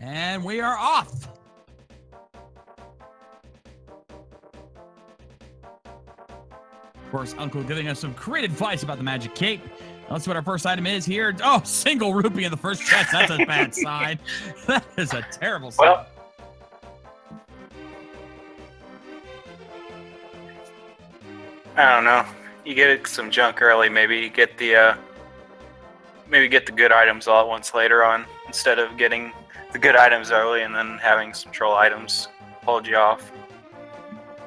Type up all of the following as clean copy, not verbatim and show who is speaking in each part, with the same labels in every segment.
Speaker 1: And we are off. Of course, Uncle giving us some great advice about the magic cape. Let's see what our first item is here. Oh, single rupee in the first chest. That's a bad sign. That is a terrible sign.
Speaker 2: Well, I don't know. You get some junk early, maybe get the good items all at once later on, instead of getting the good items early and then having some troll items hold you off.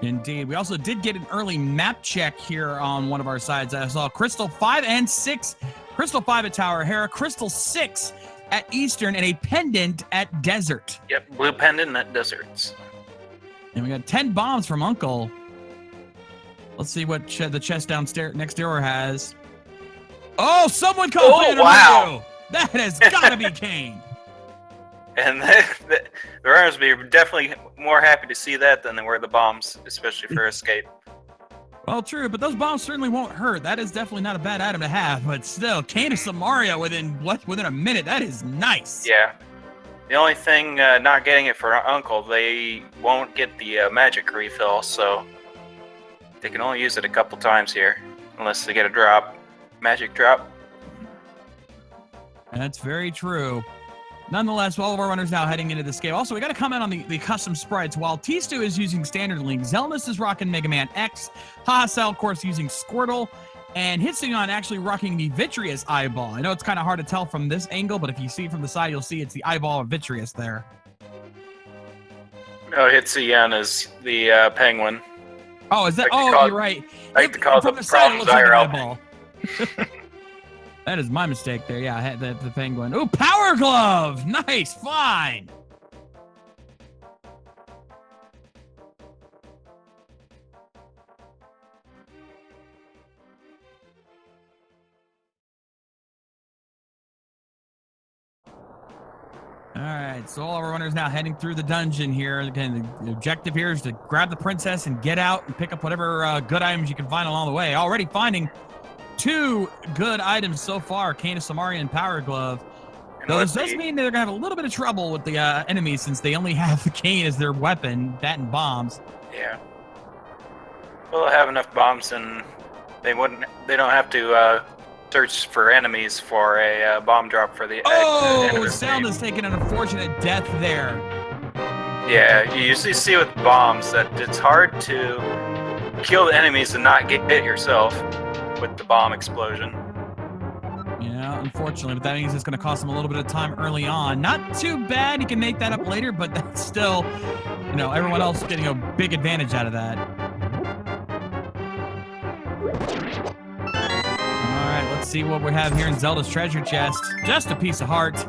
Speaker 1: Indeed. We also did get an early map check here on one of our sides. I saw Crystal 5 and 6. Crystal 5 at Tower Hera, Crystal 6 at Eastern, and a pendant at Desert.
Speaker 2: Yep, blue pendant at Deserts.
Speaker 1: And we got 10 bombs from Uncle. Let's see what the chest downstairs next door has. Oh, someone called
Speaker 2: wow.
Speaker 1: That has got to be Kane.
Speaker 2: And the runners be definitely more happy to see that than they were the bombs, especially for escape.
Speaker 1: Well, true, but those bombs certainly won't hurt. That is definitely not a bad item to have, but still, Kane to Samaria within a minute. That is nice.
Speaker 2: Yeah. The only thing not getting it for Uncle, they won't get the magic refill, so they can only use it a couple times here, unless they get a drop. Magic drop.
Speaker 1: That's very true. Nonetheless, all of our runners now heading into this game. Also, we got to comment on the custom sprites. While T-Stu is using Standard Link, Zelnus is rocking Mega Man X, Hahasel, of course, using Squirtle, and Hitsugon actually rocking the Vitreous eyeball. I know it's kind of hard to tell from this angle, but if you see it from the side, you'll see it's the eyeball of Vitreous there.
Speaker 2: Oh, Hitsugon is the penguin.
Speaker 1: Oh, is that? Oh, you're right.
Speaker 2: I like to call it the problems IRL.
Speaker 1: That is my mistake there. Yeah, I had the penguin. Oh, Power Glove! Nice, fine. All right, so all our runners now heading through the dungeon here. Again, the objective here is to grab the princess and get out and pick up whatever good items you can find along the way. Already finding 2 good items so far, Kane of Samaria and Power Glove. Though this does mean they're going to have a little bit of trouble with the enemies since they only have the Kane as their weapon, that and bombs.
Speaker 2: Yeah. Well, they'll have enough bombs and they don't have to search for enemies for a bomb drop for the
Speaker 1: Sound has taken an unfortunate death there.
Speaker 2: Yeah, you usually see with bombs that it's hard to kill the enemies and not get hit yourself with the bomb explosion.
Speaker 1: Yeah, unfortunately, but that means it's going to cost him a little bit of time early on. Not too bad, he can make that up later, but that's still, everyone else getting a big advantage out of that. All right, let's see what we have here in Zelda's treasure chest. Just a piece of heart.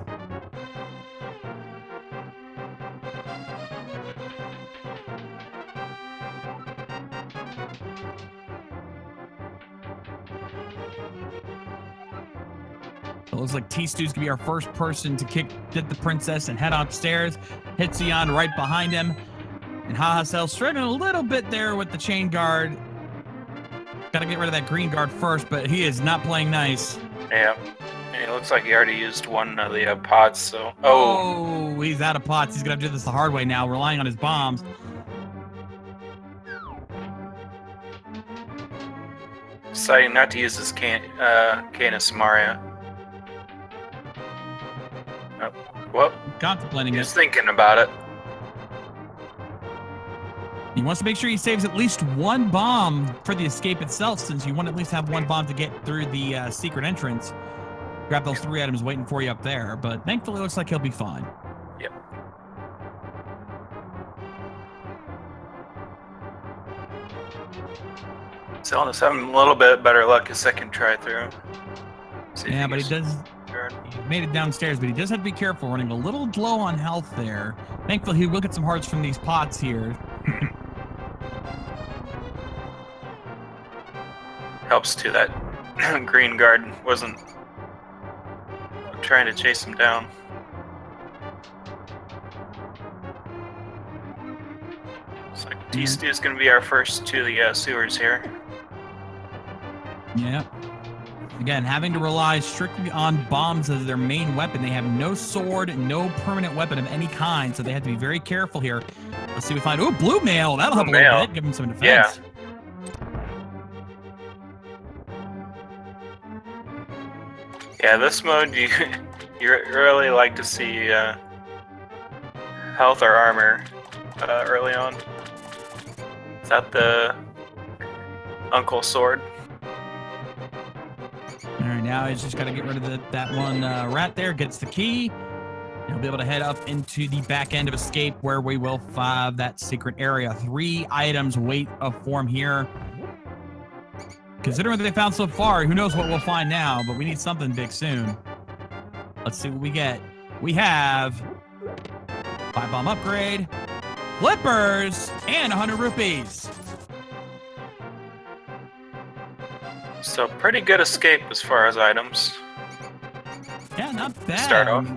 Speaker 1: It looks like T-Stu's gonna be our first person to get the princess and head upstairs. Hitsugon right behind him. And Hahasel struggling a little bit there with the chain guard. Gotta get rid of that green guard first, but he is not playing nice.
Speaker 2: Yeah. And it looks like he already used one of the pots, so...
Speaker 1: Oh, he's out of pots. He's gonna have to do this the hard way now, relying on his bombs.
Speaker 2: Deciding not to use his Kane of Samaria. Oh, well,
Speaker 1: Contemplating
Speaker 2: he's thinking about it.
Speaker 1: He wants to make sure he saves at least 1 bomb for the escape itself, since you want to at least have 1 bomb to get through the secret entrance. Grab those 3 items waiting for you up there, but thankfully it looks like he'll be fine.
Speaker 2: Yep. Zelda's having a little bit better luck his second try through.
Speaker 1: Yeah, but he made it downstairs, but he does have to be careful, running a little low on health there. Thankfully, he will get some hearts from these pots here.
Speaker 2: Helps too that green guard wasn't trying to chase him down. Looks like T-Stu is going to be our first to the sewers here.
Speaker 1: Yeah. Again, having to rely strictly on bombs as their main weapon. They have no sword, no permanent weapon of any kind, so they have to be very careful here. Let's see if we find... Ooh, blue mail. That'll help a little bit. Give them some defense.
Speaker 2: Yeah, this mode, you really like to see health or armor early on. Is that the Uncle Sword?
Speaker 1: All right, now he's just got to get rid of that one rat there. Gets the key. He'll be able to head up into the back end of Escape where we will find that secret area. 3 items wait for him here. Considering what they found so far, who knows what we'll find now, but we need something big soon. Let's see what we get. We have 5-bomb upgrade, flippers, and 100 rupees.
Speaker 2: So pretty good escape as far as items.
Speaker 1: Yeah, not bad.
Speaker 2: Start off.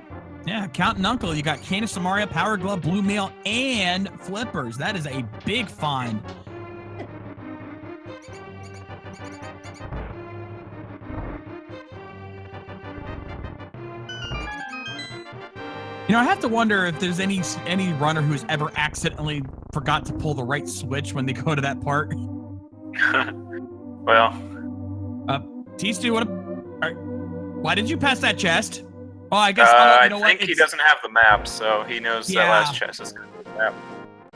Speaker 1: Yeah, Count and Uncle. You got Cane of Samaria, Power Glove, Blue Mail, and flippers. That is a big find. You know, I have to wonder if there's any runner who's ever accidentally forgot to pull the right switch when they go to that part.
Speaker 2: Well.
Speaker 1: T-Stu, why did you pass that chest? Oh, I guess
Speaker 2: I think he doesn't have the map, so he knows that last chest is going to be the map.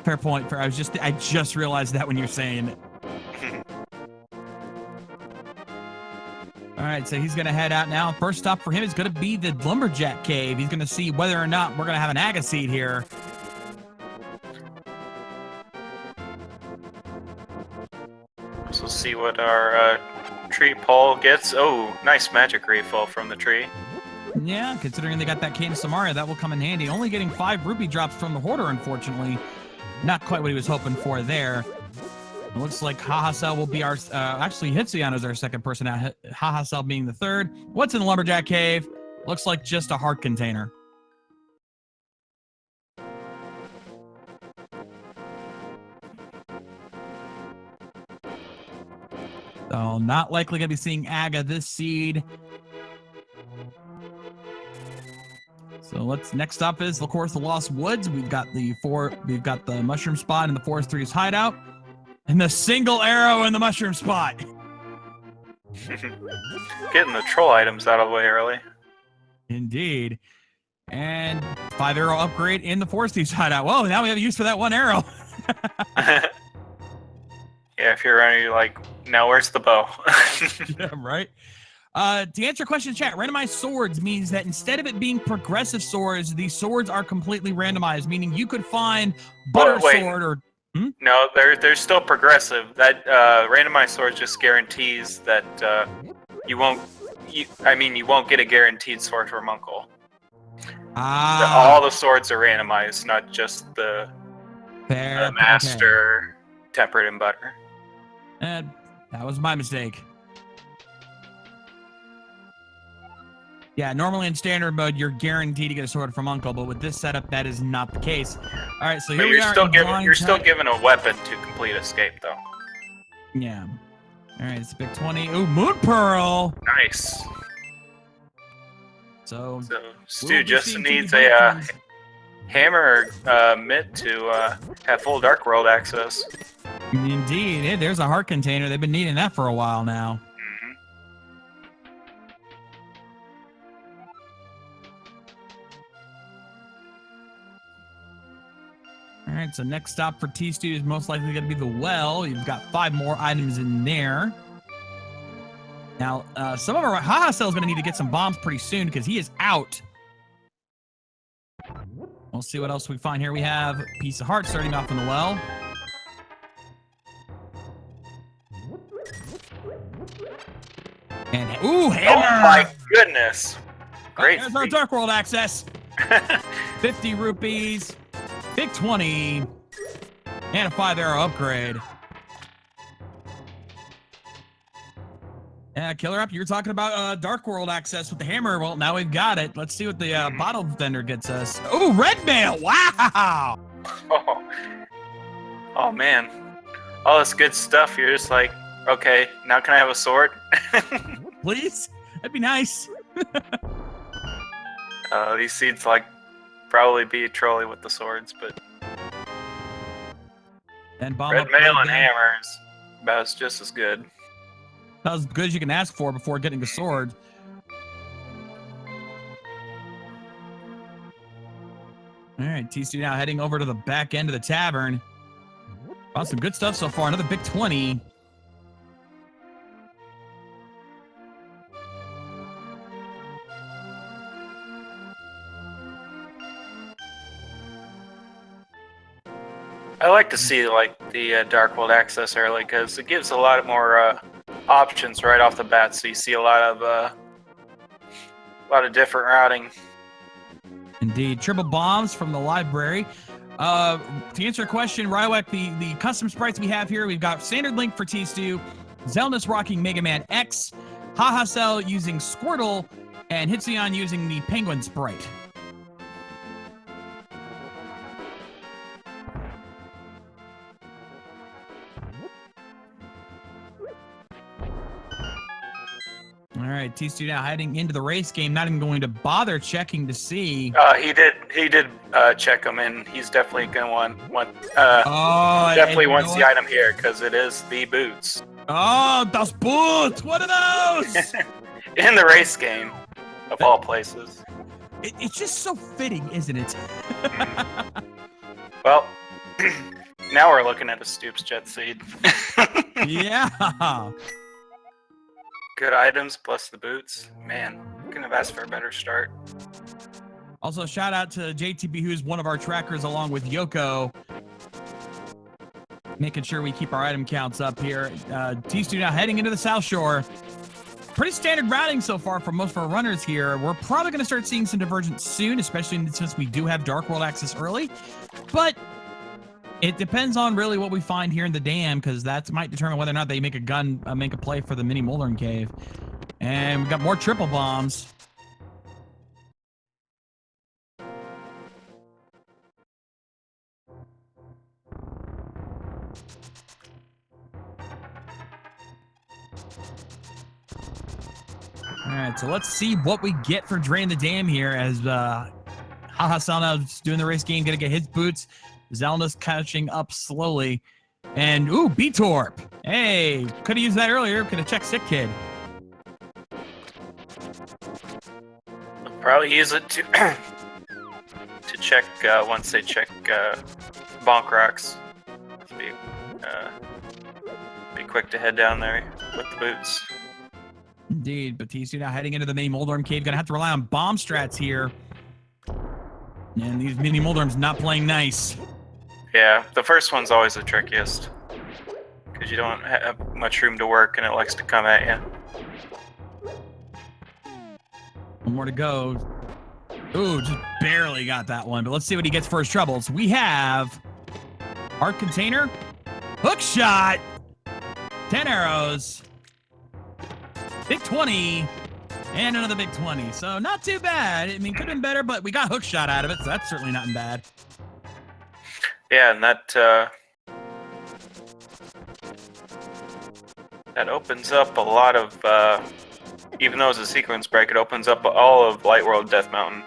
Speaker 1: Fair point. I just realized that when you're saying it. All right, so he's going to head out now. First stop for him is going to be the Lumberjack Cave. He's going to see whether or not we're going to have an Agaseed here.
Speaker 2: So see what our tree pole gets. Oh, nice magic refill from the tree.
Speaker 1: Yeah, considering they got that Cane of Samaria, that will come in handy. Only getting 5 rupee drops from the Hoarder, unfortunately. Not quite what he was hoping for there. It looks like Hahasel will be our... actually, Hitsuyan is our second person out. Hahasel being the third. What's in the Lumberjack Cave? Looks like just a heart container. So, not likely going to be seeing Aga this seed. So next up is, of course, the Lost Woods. We've got the mushroom spot in the Forest 3's hideout. And the single arrow in the mushroom spot.
Speaker 2: Getting the troll items out of the way early.
Speaker 1: Indeed. And 5 arrow upgrade in the Forest 3's hideout. Whoa, now we have a use for that 1 arrow.
Speaker 2: Yeah, if you're running, you're like, now where's the bow?
Speaker 1: Yeah, right. To answer your question, chat, randomized swords means that instead of it being progressive swords, these swords are completely randomized, meaning you could find butter sword or...
Speaker 2: No, they're still progressive. That randomized sword just guarantees that you won't get a guaranteed sword from Uncle. All the swords are randomized, not just the master tempered in butter.
Speaker 1: And that was my mistake. Yeah, normally in standard mode, you're guaranteed to get a sword from Uncle, but with this setup, that is not the case. All right, so here we are.
Speaker 2: You're still given a weapon to complete escape, though.
Speaker 1: Yeah. All right, it's a big 20. Ooh, Moon Pearl.
Speaker 2: Nice.
Speaker 1: So
Speaker 2: Stu just needs a hammer mitt to have full Dark World access.
Speaker 1: Indeed. Hey, there's a heart container. They've been needing that for a while now. All right, so next stop for T-Stu is most likely going to be the well. You've got 5 more items in there. Now, some of our Hahasel is going to need to get some bombs pretty soon because he is out. We'll see what else we find here. We have a piece of heart starting off in the well. And, ooh, hammer!
Speaker 2: Oh my goodness. Great.
Speaker 1: There's our Dark World access. 50 rupees. Big 20, and a 5 arrow upgrade. Yeah, Killer Up, you were talking about Dark World access with the hammer. Well, now we've got it. Let's see what the bottle vendor gets us. Oh, red mail! Wow!
Speaker 2: Oh, man. All this good stuff. You're just like, okay, now can I have a sword?
Speaker 1: Please? That'd be nice.
Speaker 2: These seeds like probably be trolley with the swords, but
Speaker 1: And bomb
Speaker 2: red
Speaker 1: upgrade
Speaker 2: mail and
Speaker 1: there.
Speaker 2: hammers about just as good.
Speaker 1: About as good as you can ask for before getting the sword. All right, TC now heading over to the back end of the tavern. Found some good stuff so far. Another big 20.
Speaker 2: I like to see like the Dark World access early because it gives a lot more options right off the bat. So you see a lot of different routing.
Speaker 1: Indeed. Triple bombs from the library. To answer your question, Rywek, the custom sprites we have here, we've got Standard Link for T-Stew, Zelnus rocking Mega Man X, Haha Cell using Squirtle, and Hitsuyan using the Penguin sprite. All right, T-Stew now heading into the race game, not even going to bother checking to see.
Speaker 2: He did check them, and he's definitely gonna want definitely wants the item here because it is the boots.
Speaker 1: Oh, das Boot! What are those?
Speaker 2: In the race game, of all places.
Speaker 1: It's just so fitting, isn't it?
Speaker 2: Well, now we're looking at a Stoops Jet Seed.
Speaker 1: Yeah.
Speaker 2: Good items plus the boots. Man, couldn't have asked for a better start.
Speaker 1: Also, shout out to JTB, who's one of our trackers, along with Yoko, making sure we keep our item counts up here. T-Stew now heading into the South Shore. Pretty standard routing so far for most of our runners here. We're probably going to start seeing some divergence soon, especially since we do have Dark World access early. But it depends on really what we find here in the dam, because that might determine whether or not they make a play for the mini Moldering Cave. And we've got more triple bombs. All right, so let's see what we get for Drain the Dam here as Haha Salna's doing the race game, gonna get his boots. Zelna's catching up slowly. And, ooh, B-Torp. Hey, could have used that earlier. Could have checked Sick Kid.
Speaker 2: I'll probably use it to to check once they check Bonk Rocks. Be quick to head down there with the boots.
Speaker 1: Indeed, Batista now heading into the mini Moldorm Cave. Gonna have to rely on bomb strats here. And these mini Moldorms not playing nice.
Speaker 2: Yeah, the first one's always the trickiest. Because you don't have much room to work and it likes to come at you.
Speaker 1: One more to go. Ooh, just barely got that one. But let's see what he gets for his troubles. We have Heart Container, Hook Shot, 10 arrows, big 20, and another big 20. So not too bad. I mean, could have been better, but we got Hook Shot out of it, so that's certainly not bad.
Speaker 2: Yeah, and that opens up a lot of, even though it's a sequence break, it opens up all of Light World Death Mountain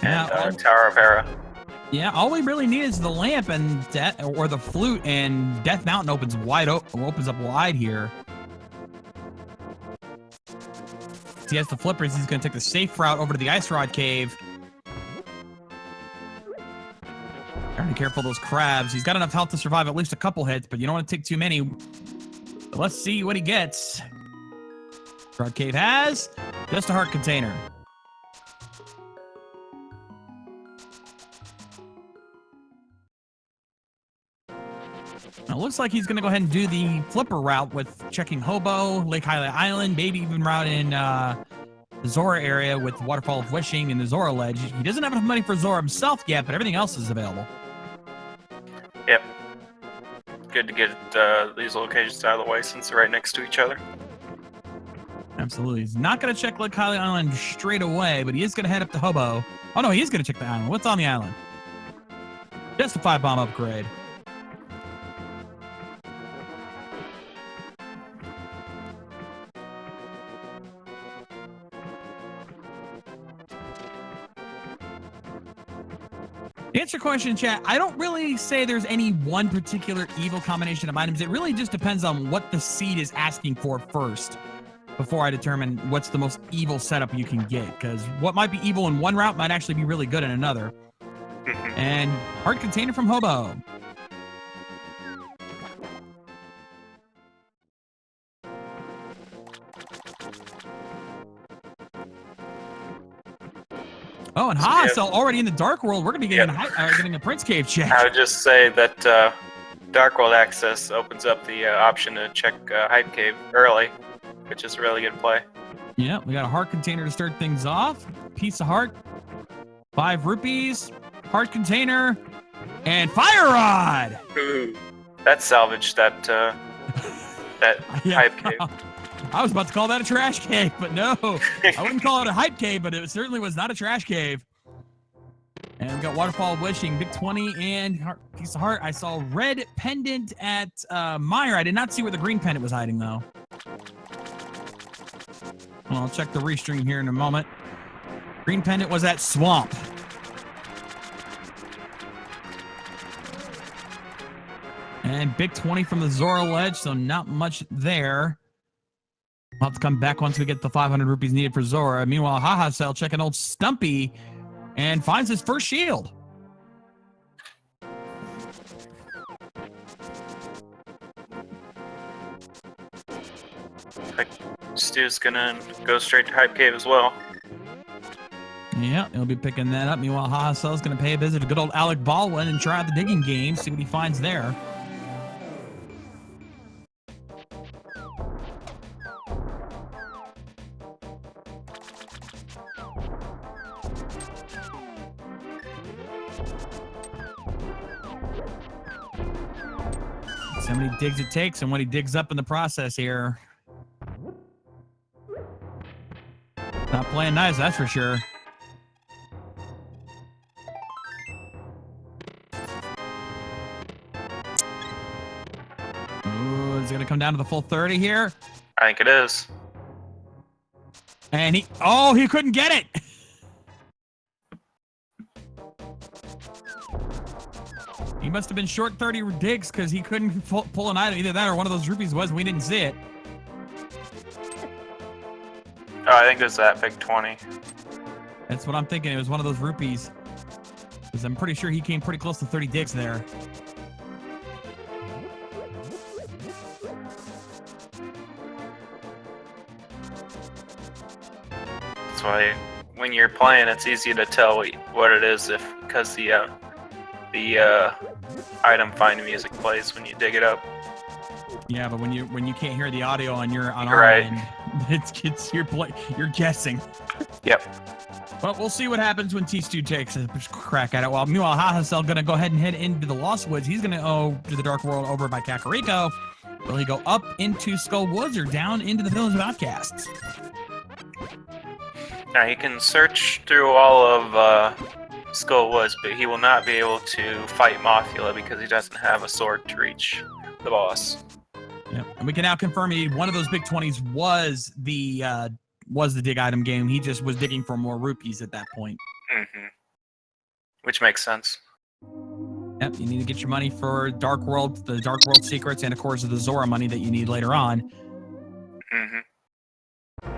Speaker 2: and Tower of Hera.
Speaker 1: Yeah, all we really need is the lamp and or the flute, and Death Mountain opens up wide here. He has the flippers. He's going to take the safe route over to the Ice Rod Cave. Gotta be careful of those crabs. He's got enough health to survive at least a couple hits, but you don't want to take too many. But let's see what he gets. Rod Cave has just a heart container. Now, it looks like he's going to go ahead and do the flipper route with checking Hobo, Lake Highlight Island, maybe even route in the Zora area with Waterfall of Wishing and the Zora Ledge. He doesn't have enough money for Zora himself yet, but everything else is available.
Speaker 2: Yep. Good to get these locations out of the way since they're right next to each other.
Speaker 1: Absolutely. He's not going to check Lake Highlight Island straight away, but he is going to head up to Hobo. Oh, no, he is going to check the island. What's on the island? Just a 5-bomb upgrade. To answer your question, chat, I don't really say there's any one particular evil combination of items. It really just depends on what the seed is asking for first before I determine what's the most evil setup you can get. Because what might be evil in one route might actually be really good in another. And heart container from Hobo. Oh, and Cell already in the Dark World. We're going to be getting a Prince Cave check.
Speaker 2: I would just say that Dark World access opens up the option to check Hype Cave early, which is a really good play.
Speaker 1: Yeah, we got a heart container to start things off. Piece of heart. 5 rupees. Heart container. And fire rod!
Speaker 2: Ooh, that salvaged that Hype Cave.
Speaker 1: I was about to call that a trash cave, but no. I wouldn't call it a hype cave, but it certainly was not a trash cave. And we got Waterfall of Wishing, big 20, and piece of heart. I saw red pendant at Meyer. I did not see where the green pendant was hiding, though. Well, I'll check the restring here in a moment. Green pendant was at Swamp. And big 20 from the Zora ledge, so not much there. We'll have to come back once we get the 500 rupees needed for Zora. Meanwhile, Cell checking old Stumpy and finds his first shield.
Speaker 2: Stu's gonna go straight to Hype Cave as well.
Speaker 1: Yeah, he'll be picking that up. Meanwhile, Cell's gonna pay a visit to good old Alec Baldwin and try out the digging game, see what he finds there. How many digs it takes and what he digs up in the process here. Not playing nice, that's for sure. Ooh, is it gonna come down to the full 30 here?
Speaker 2: I think it is.
Speaker 1: And he couldn't get it. He must have been short 30 digs because he couldn't pull an item. Either that or one of those rupees was, and we didn't see it.
Speaker 2: Oh, I think it was that big 20.
Speaker 1: That's what I'm thinking. It was one of those rupees. Because I'm pretty sure he came pretty close to 30 digs there.
Speaker 2: That's why when you're playing, it's easy to tell what it is because the item find music plays when you dig it up.
Speaker 1: Yeah, but when you can't hear the audio on our
Speaker 2: right
Speaker 1: end, you're guessing.
Speaker 2: Yep.
Speaker 1: But we'll see what happens when T-Stu takes a crack at it. Well, meanwhile, Hahasel gonna go ahead and head into the Lost Woods. He's gonna go to the Dark World over by Kakariko. Will he go up into Skull Woods or down into the Village of Outcasts?
Speaker 2: Now he can search through all of Skull Woods, but he will not be able to fight Mothula because he doesn't have a sword to reach the boss.
Speaker 1: Yep. And we can now confirm one of those big 20s was the dig item game. He just was digging for more rupees at that point.
Speaker 2: Mm-hmm. Which makes sense.
Speaker 1: Yep, you need to get your money for the Dark World secrets, and of course the Zora money that you need later on.
Speaker 2: Mm-hmm.
Speaker 1: All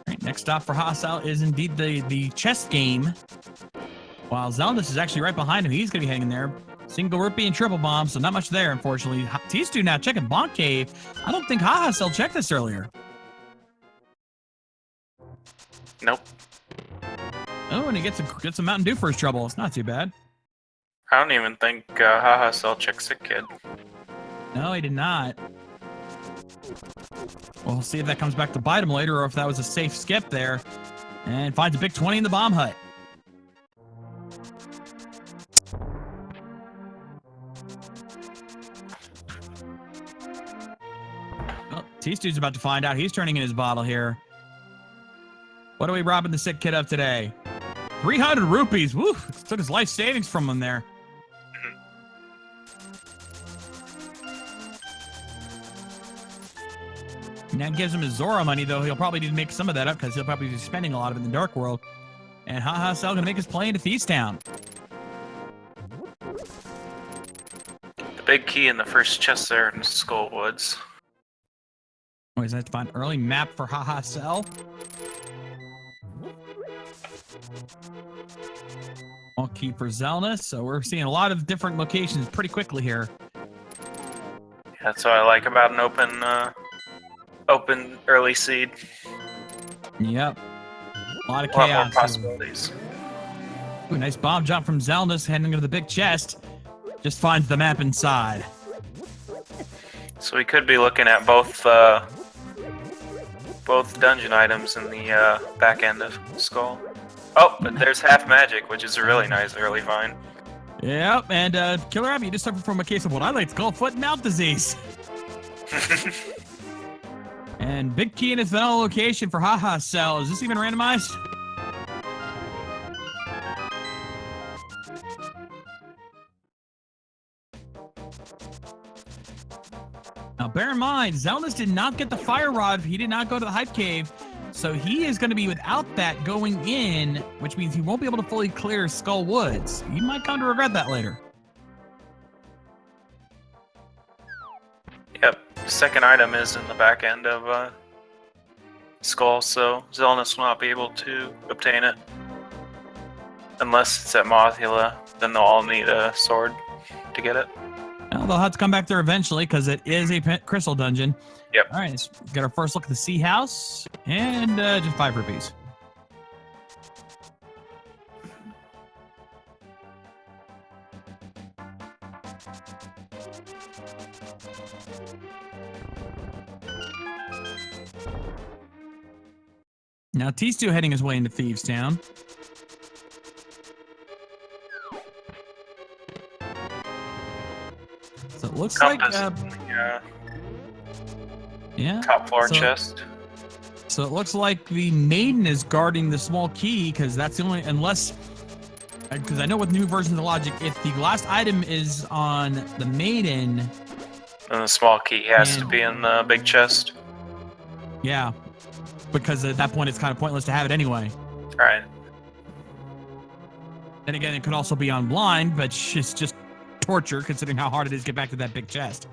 Speaker 1: right, next stop for Hasel is indeed the chess game. While Zeldas is actually right behind him, he's going to be hanging there. Single rupee and triple bomb, so not much there, unfortunately. T-Stu now checking Bonk Cave. I don't think Hasel checked this earlier.
Speaker 2: Nope.
Speaker 1: Oh, and he gets a Mountain Dew for his trouble. It's not too bad.
Speaker 2: I don't even think Hahasel checked Sick Kid.
Speaker 1: No, he did not. We'll see if that comes back to bite him later or if that was a safe skip there. And finds a big 20 in the bomb hut. Well, T-Stu's about to find out. He's turning in his bottle here. What are we robbing the sick kid of today? 300 rupees. Woo! Took his life savings from him there. And that gives him his Zora money, though. He'll probably need to make some of that up because he'll probably be spending a lot of it in the Dark World. And Hahasel going to make his play into Thieves Town.
Speaker 2: big key in the first chest there in Skull Woods.
Speaker 1: Always have to find early map for Haha Cell. Small key for Zelna. So we're seeing a lot of different locations pretty quickly here.
Speaker 2: Yeah, that's what I like about an open early seed.
Speaker 1: Yep. A lot of
Speaker 2: A lot
Speaker 1: chaos.
Speaker 2: more possibilities.
Speaker 1: Ooh, nice bomb jump from Zelna's heading into the big chest. Just finds the map inside.
Speaker 2: So we could be looking at both dungeon items in the back end of Skull. Oh, but there's half magic, which is a really nice early find.
Speaker 1: Yep, and Killer Abby, you just suffered from a case of what I like to call foot and mouth disease. And big key in its vanilla location for Haha Cell. Is this even randomized? Now, bear in mind, Zelnis did not get the fire rod. He did not go to the hype cave. So he is going to be without that going in, which means he won't be able to fully clear Skull Woods. You might come to regret that later.
Speaker 2: Yep, the second item is in the back end of Skull, so Zelnis will not be able to obtain it. Unless it's at Mothula, then they'll all need a sword to get it.
Speaker 1: Well, they'll have to come back there eventually because it is a crystal dungeon.
Speaker 2: Yep.
Speaker 1: All right, let's get our first look at the Sea House and just 5 rupees. Now, T-Stew heading his way into Thieves Town. So it looks
Speaker 2: Compass
Speaker 1: like...
Speaker 2: in the,
Speaker 1: yeah.
Speaker 2: top floor chest.
Speaker 1: So it looks like the maiden is guarding the small key because that's the only... Unless... Because I know with new versions of the logic, if the last item is on the maiden...
Speaker 2: And the small key has to be in the big chest.
Speaker 1: Yeah. Because at that point, it's kind of pointless to have it anyway.
Speaker 2: Right.
Speaker 1: Then again, it could also be on blind, but it's just torture considering how hard it is to get back to that big chest.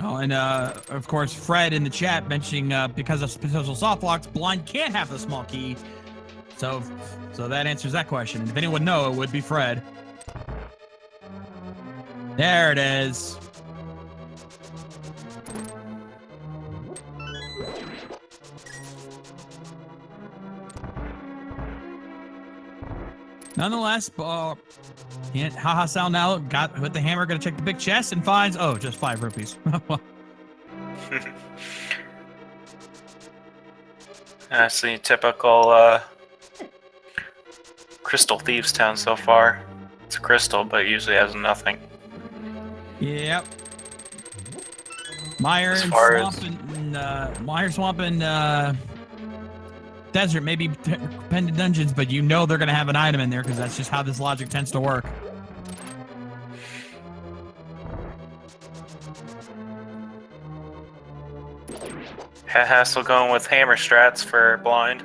Speaker 1: Oh, and of course, Fred in the chat mentioning because of potential soft locks, blind can't have the small key. So that answers that question. And if anyone would know, it would be Fred. There it is. Nonetheless, Haha Sal now got with the hammer, gonna check the big chest and finds, oh, just 5 rupees.
Speaker 2: That's the typical Crystal Thieves Town so far. It's a crystal, but it usually has nothing.
Speaker 1: Yep. Mire
Speaker 2: As
Speaker 1: and
Speaker 2: far
Speaker 1: Swamp and Desert, maybe pendant dungeons, but you know they're gonna have an item in there because that's just how this logic tends to work.
Speaker 2: Hassel going with hammer strats for blind.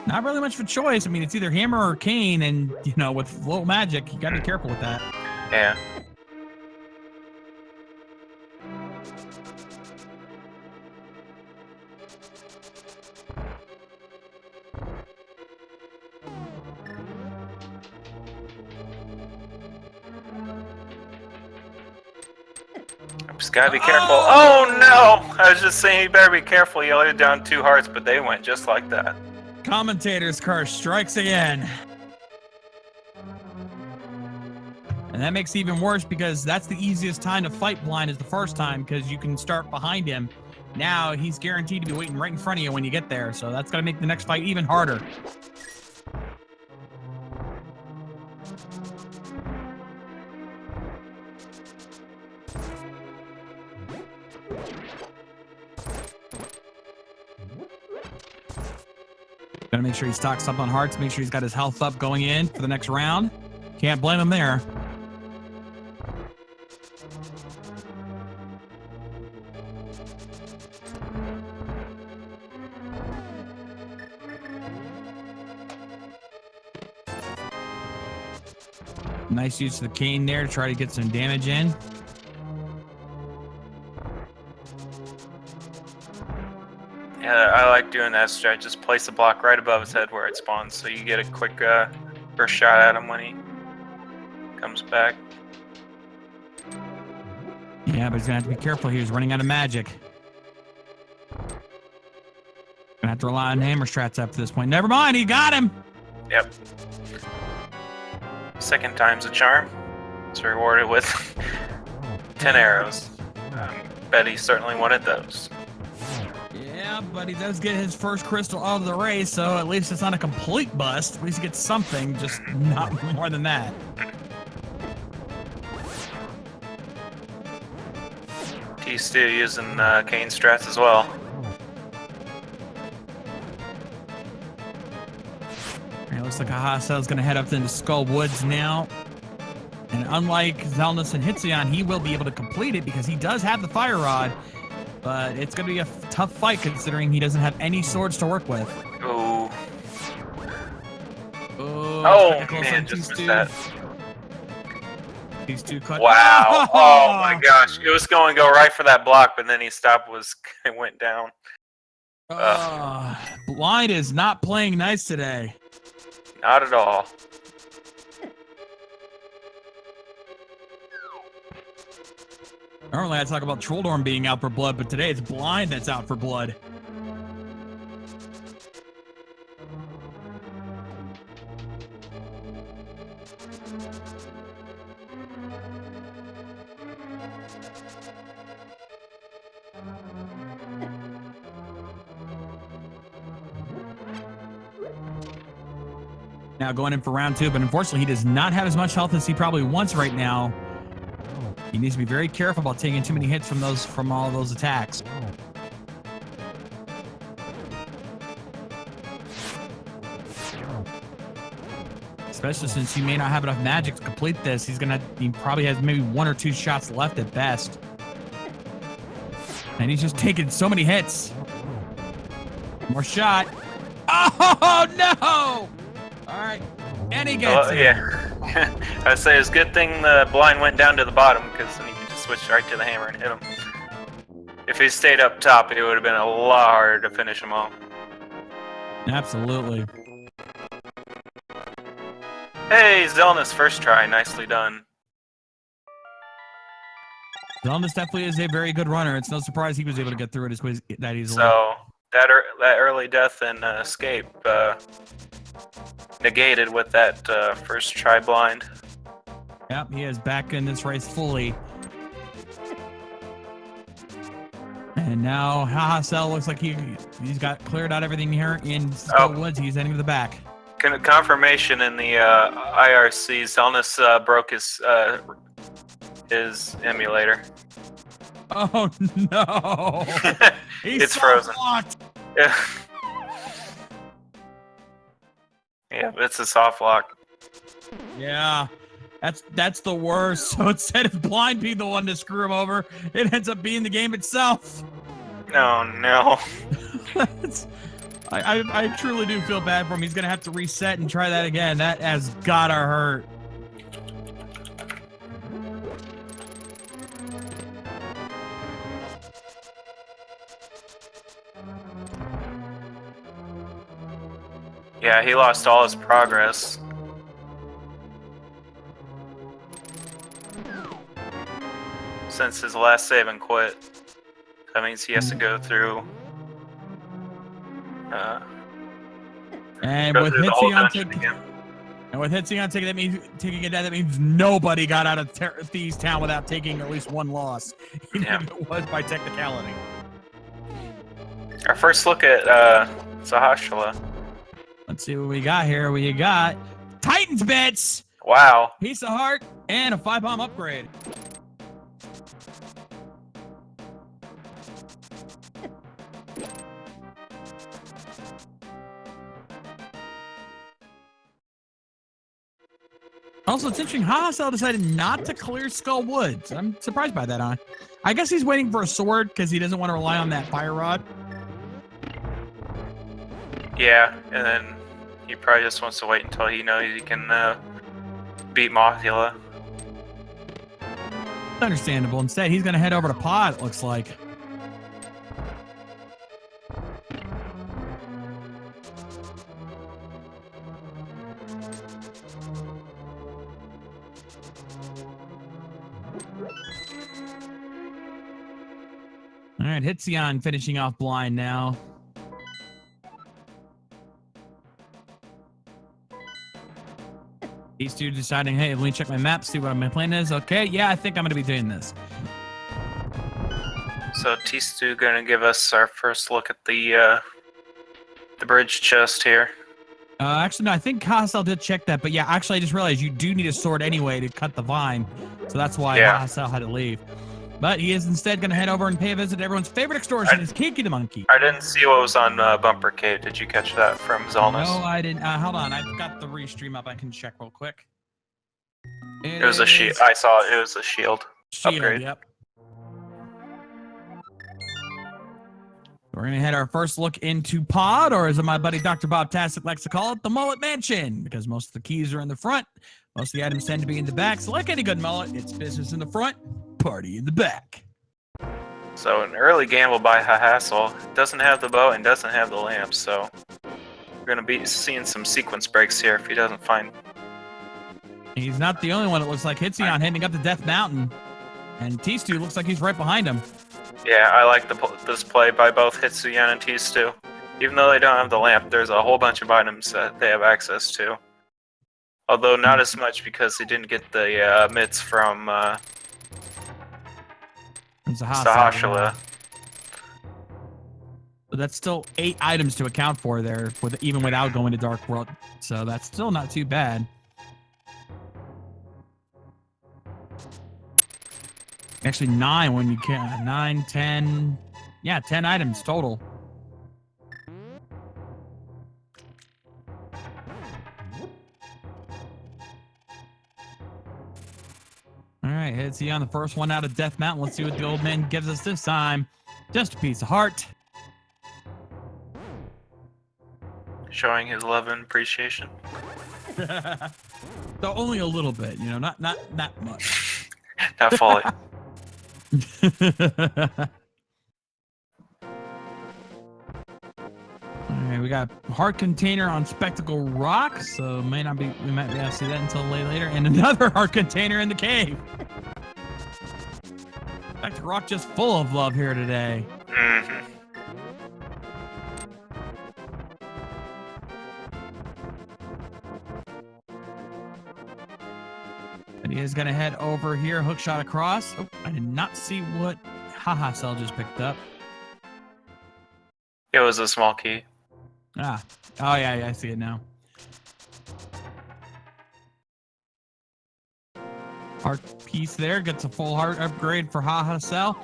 Speaker 1: Not really much of a choice. I mean, it's either hammer or cane, and you know, with low magic, you gotta be careful with that.
Speaker 2: Yeah. Just gotta be careful. Oh no! I was just saying you better be careful. You laid down 2 hearts, but they went just like that.
Speaker 1: Commentator's curse strikes again. And that makes it even worse because that's the easiest time to fight blind is the first time because you can start behind him. Now he's guaranteed to be waiting right in front of you when you get there, so that's gonna make the next fight even harder. Gotta make sure he stocks up on hearts, make sure he's got his health up going in for the next round. Can't blame him there. Nice use of the cane there to try to get some damage in.
Speaker 2: Yeah, I like doing that strat. Just place the block right above his head where it spawns, so you get a quick first shot at him when he comes back.
Speaker 1: Yeah, but he's gonna have to be careful here. He's running out of magic. Gonna have to rely on hammer strats after this point. Never mind, he got him.
Speaker 2: Yep. Second time's a charm. It's rewarded with 10 arrows. Bet he certainly wanted those.
Speaker 1: Yeah, but he does get his first crystal out of the race, so at least it's not a complete bust. At least he gets something, just not more than that.
Speaker 2: He's still using cane strats as well.
Speaker 1: It looks like Ahasel's going to head up into Skull Woods now. And unlike Zelnus and Hitzion, he will be able to complete it because he does have the Fire Rod. But it's going to be a tough fight considering he doesn't have any swords to work with.
Speaker 2: Ooh.
Speaker 1: Oh,
Speaker 2: man, just missed that.
Speaker 1: These two cut.
Speaker 2: Wow. Oh my gosh. It was going to go right for that block, but then he stopped, it went down.
Speaker 1: Blind is not playing nice today.
Speaker 2: Not at all.
Speaker 1: Normally I talk about Trolldorm being out for blood, but today it's Blind that's out for blood. Now going in for round 2, but unfortunately he does not have as much health as he probably wants right now. He needs to be very careful about taking too many hits from all those attacks. Especially since he may not have enough magic to complete this. He probably has maybe 1 or 2 shots left at best. And he's just taking so many hits. More shot. Oh no! All right, and he gets it.
Speaker 2: Yeah. I'd say it's a good thing the blind went down to the bottom because then you could just switch right to the hammer and hit him. If he stayed up top, it would have been a lot harder to finish him off.
Speaker 1: Absolutely.
Speaker 2: Hey, Zelnus, first try, nicely done.
Speaker 1: Zelnus definitely is a very good runner. It's no surprise he was able to get through it that easily.
Speaker 2: So that early death and escape negated with that first try blind.
Speaker 1: Yep, he is back in this race fully. And now Ahasel looks like he's got cleared out everything here in Skull Woods. He's heading to the back.
Speaker 2: Confirmation in the IRC. Zelnus broke his emulator.
Speaker 1: Oh no!
Speaker 2: It's frozen. Yeah. Yeah, it's a soft lock.
Speaker 1: Yeah, that's the worst. So instead of blind being the one to screw him over, it ends up being the game itself.
Speaker 2: Oh no.
Speaker 1: I truly do feel bad for him. He's gonna have to reset and try that again. That has gotta hurt.
Speaker 2: Yeah, he lost all his progress. Since his last save and quit. That means he has to go through.
Speaker 1: And with Hitzion taking it down, that means nobody got out of Thieves Town without taking at least 1 loss, even if it was by technicality.
Speaker 2: Our first look at Sahashala.
Speaker 1: Let's see what we got here. We got Titan's Bits.
Speaker 2: Wow.
Speaker 1: Piece of heart and a 5-bomb upgrade. Also, it's interesting. Hassel decided not to clear Skull Woods. I'm surprised by that, huh? I guess he's waiting for a sword because he doesn't want to rely on that fire rod.
Speaker 2: Yeah, and then he probably just wants to wait until he knows he can beat Mothula.
Speaker 1: Understandable. Instead, he's going to head over to Pod, it looks like. All right, Hitzion finishing off blind now. These two deciding, hey, let me check my map, see what my plan is. Okay, yeah, I think I'm going to be doing this.
Speaker 2: So Tistu gonna give us our first look at the bridge chest here.
Speaker 1: Actually, no, I think Hassel did check that, but yeah, actually, I just realized you do need a sword anyway to cut the vine, so that's why Hassel had to leave. But he is instead going to head over and pay a visit to everyone's favorite extortionist, Kiki the Monkey.
Speaker 2: I didn't see what was on Bumper Cave. Did you catch that from Zalnus?
Speaker 1: No, I didn't. Hold on, I've got the restream up. I can check real quick.
Speaker 2: It was a shield. I saw it. It was a shield upgrade.
Speaker 1: Yep. We're going to head our first look into Pod, or as my buddy Dr. Bob Tassick likes to call it, the Mullet Mansion, because most of the keys are in the front. Most of the items tend to be in the back. So like any good mullet, it's business in the front, party in the back.
Speaker 2: So an early gamble by Hassel. Doesn't have the bow and doesn't have the lamp, so we're going to be seeing some sequence breaks here if he doesn't find...
Speaker 1: He's not the only one. It looks like Hitzion heading up to Death Mountain, and Tistu looks like he's right behind him.
Speaker 2: Yeah, I like this play by both Hitsuyan and Tistu. Even though they don't have the lamp, there's a whole bunch of items that they have access to. Although not as much because they didn't get the mitts from Sahashala.
Speaker 1: But that's still 8 items to account for there, even without going to Dark World. So that's still not too bad. Actually, 9 when you can. 9, 10. Yeah, 10 items total. All right, Hitzion, the first one out of Death Mountain. Let's see what the old man gives us this time. Just a piece of heart.
Speaker 2: Showing his love and appreciation.
Speaker 1: So only a little bit, you know, not much.
Speaker 2: Not fully.
Speaker 1: Alright, we got heart container on Spectacle Rock, so we might not be able to see that until later. And another heart container in the cave. Spectacle Rock just full of love here today.
Speaker 2: Mm-hmm.
Speaker 1: And he is going to head over here, hook shot across. Oh, I did not see what Hassel just picked up.
Speaker 2: It was a small key.
Speaker 1: Oh yeah, I see it now. Heart piece there, gets a full heart upgrade for Hassel.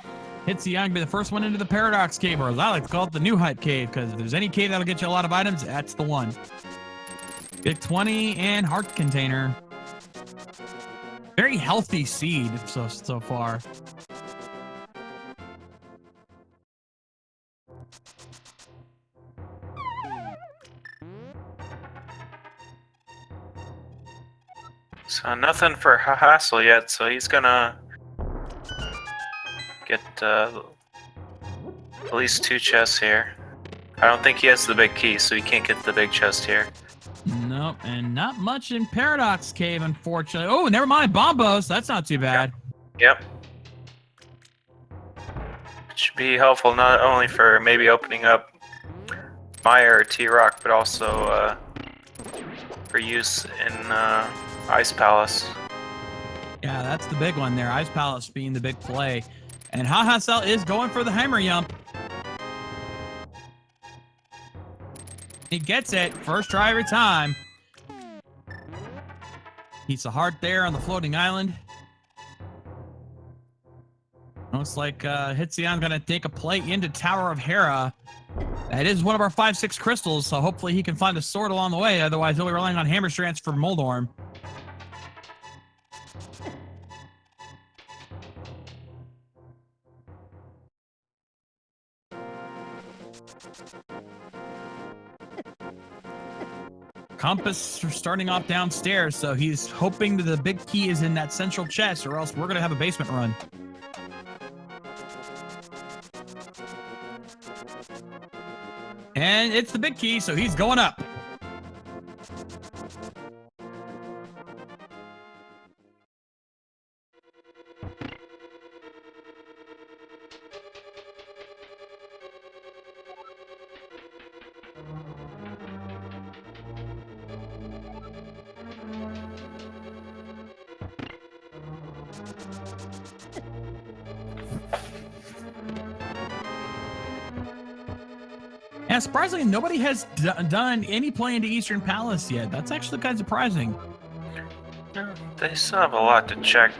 Speaker 1: Hitzion to be the first one into the Paradox Cave, or as I like to call it, the New Hype Cave, because if there's any cave that'll get you a lot of items, that's the one. Get 20 and heart container. Very healthy seed so far.
Speaker 2: So nothing for Hassel yet, so he's gonna get at least 2 chests here. I don't think he has the big key, so he can't get the big chest here.
Speaker 1: Nope, and not much in Paradox Cave, unfortunately. Oh, never mind, Bombos. That's not too bad.
Speaker 2: Yep. It should be helpful not only for maybe opening up Maya or T-Rock, but also for use in Ice Palace.
Speaker 1: Yeah, that's the big one there. Ice Palace being the big play. And Hassel is going for the Hammer Yump. He gets it. First try every time. Piece of heart there on the floating island. Looks like Hitzion's going to take a plate into Tower of Hera. That is one of our 5-6 crystals, so hopefully he can find a sword along the way. Otherwise, he'll be relying on hammer strands for Moldorm. Compass starting off downstairs, so he's hoping that the big key is in that central chest, or else we're going to have a basement run. And it's the big key, so he's going up. And surprisingly, nobody has done any play into Eastern Palace yet. That's actually kind of surprising.
Speaker 2: Yeah, they still have a lot to check.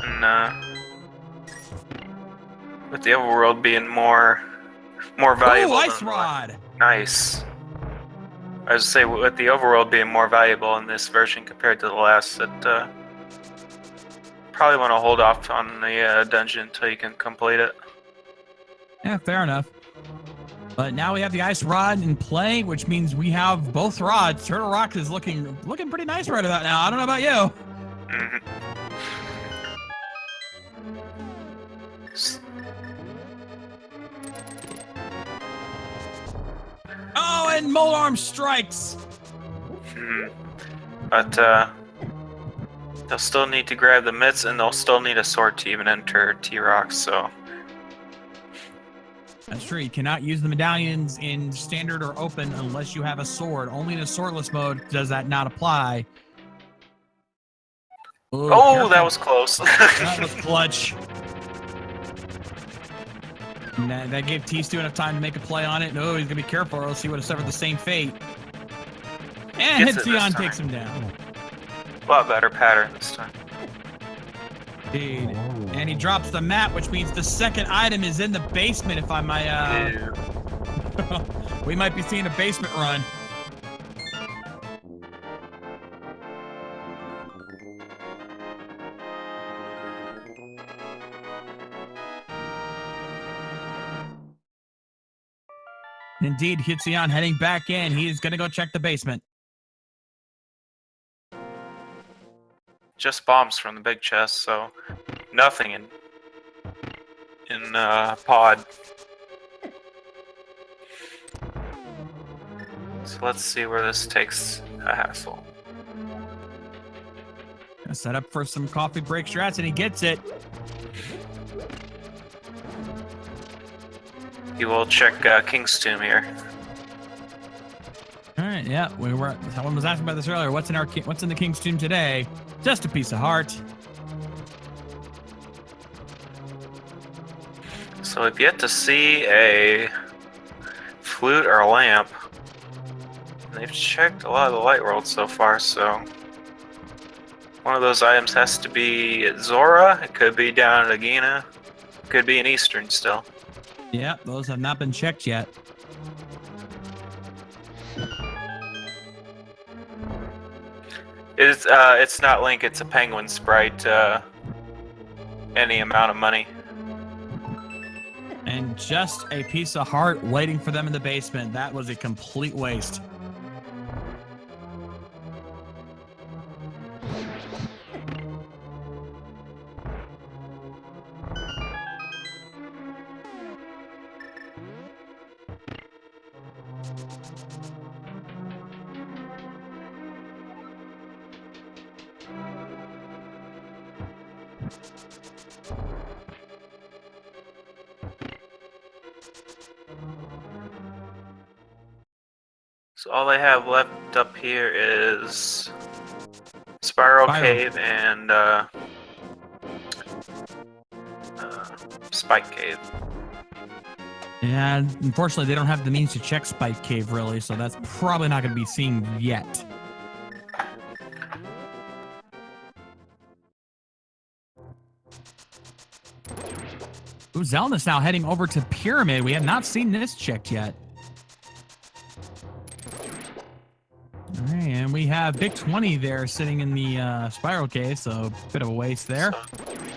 Speaker 2: And with the overworld being more valuable.
Speaker 1: Oh, ice rod!
Speaker 2: Nice. I was say with the overworld being more valuable in this version compared to the last, that probably want to hold off on the dungeon until you can complete it.
Speaker 1: Yeah, fair enough. But now we have the ice rod in play, which means we have both rods. Turtle Rock is looking pretty nice right about now. I don't know about you.
Speaker 2: Mm-hmm.
Speaker 1: Oh, and Mold Arm strikes.
Speaker 2: But they'll still need to grab the mitts, and they'll still need a sword to even enter T-Rock, so...
Speaker 1: That's true. You cannot use the medallions in standard or open unless you have a sword. Only in a swordless mode does that not apply. Ooh,
Speaker 2: oh,
Speaker 1: careful.
Speaker 2: that was close.
Speaker 1: That was clutch. And that gave T-Stu enough time to make a play on it. No, he's going to be careful or else he would have suffered the same fate. And Hitzion takes him down.
Speaker 2: A lot better pattern this time.
Speaker 1: Indeed. And he drops the map, which means the second item is in the basement, if I might, we might be seeing a basement run. Indeed, Hitzion heading back in. He's going to go check the basement.
Speaker 2: Just bombs from the big chest, so nothing in pod. So let's see where this takes a hassle.
Speaker 1: Gonna set up for some coffee break strats, and he gets it.
Speaker 2: He will check King's Tomb here.
Speaker 1: All right, yeah, someone was asking about this earlier. What's in the King's Tomb today? Just a piece of heart.
Speaker 2: So we've yet to see a flute or a lamp. They've checked a lot of the light world so far, so one of those items has to be at Zora. It could be down at Agena. It could be in Eastern still.
Speaker 1: Yeah, those have not been checked yet.
Speaker 2: It's not Link, it's a penguin sprite, any amount of money.
Speaker 1: And just a piece of heart waiting for them in the basement. That was a complete waste.
Speaker 2: So all they have left up here is Spiral Cave and Spike Cave.
Speaker 1: And unfortunately, they don't have the means to check Spike Cave, really, so that's probably not going to be seen yet. Ooh, Zelda's now heading over to Pyramid. We have not seen this checked yet. All right, and we have Big 20 there sitting in the Spiral Cave, so a bit of a waste there.
Speaker 2: So,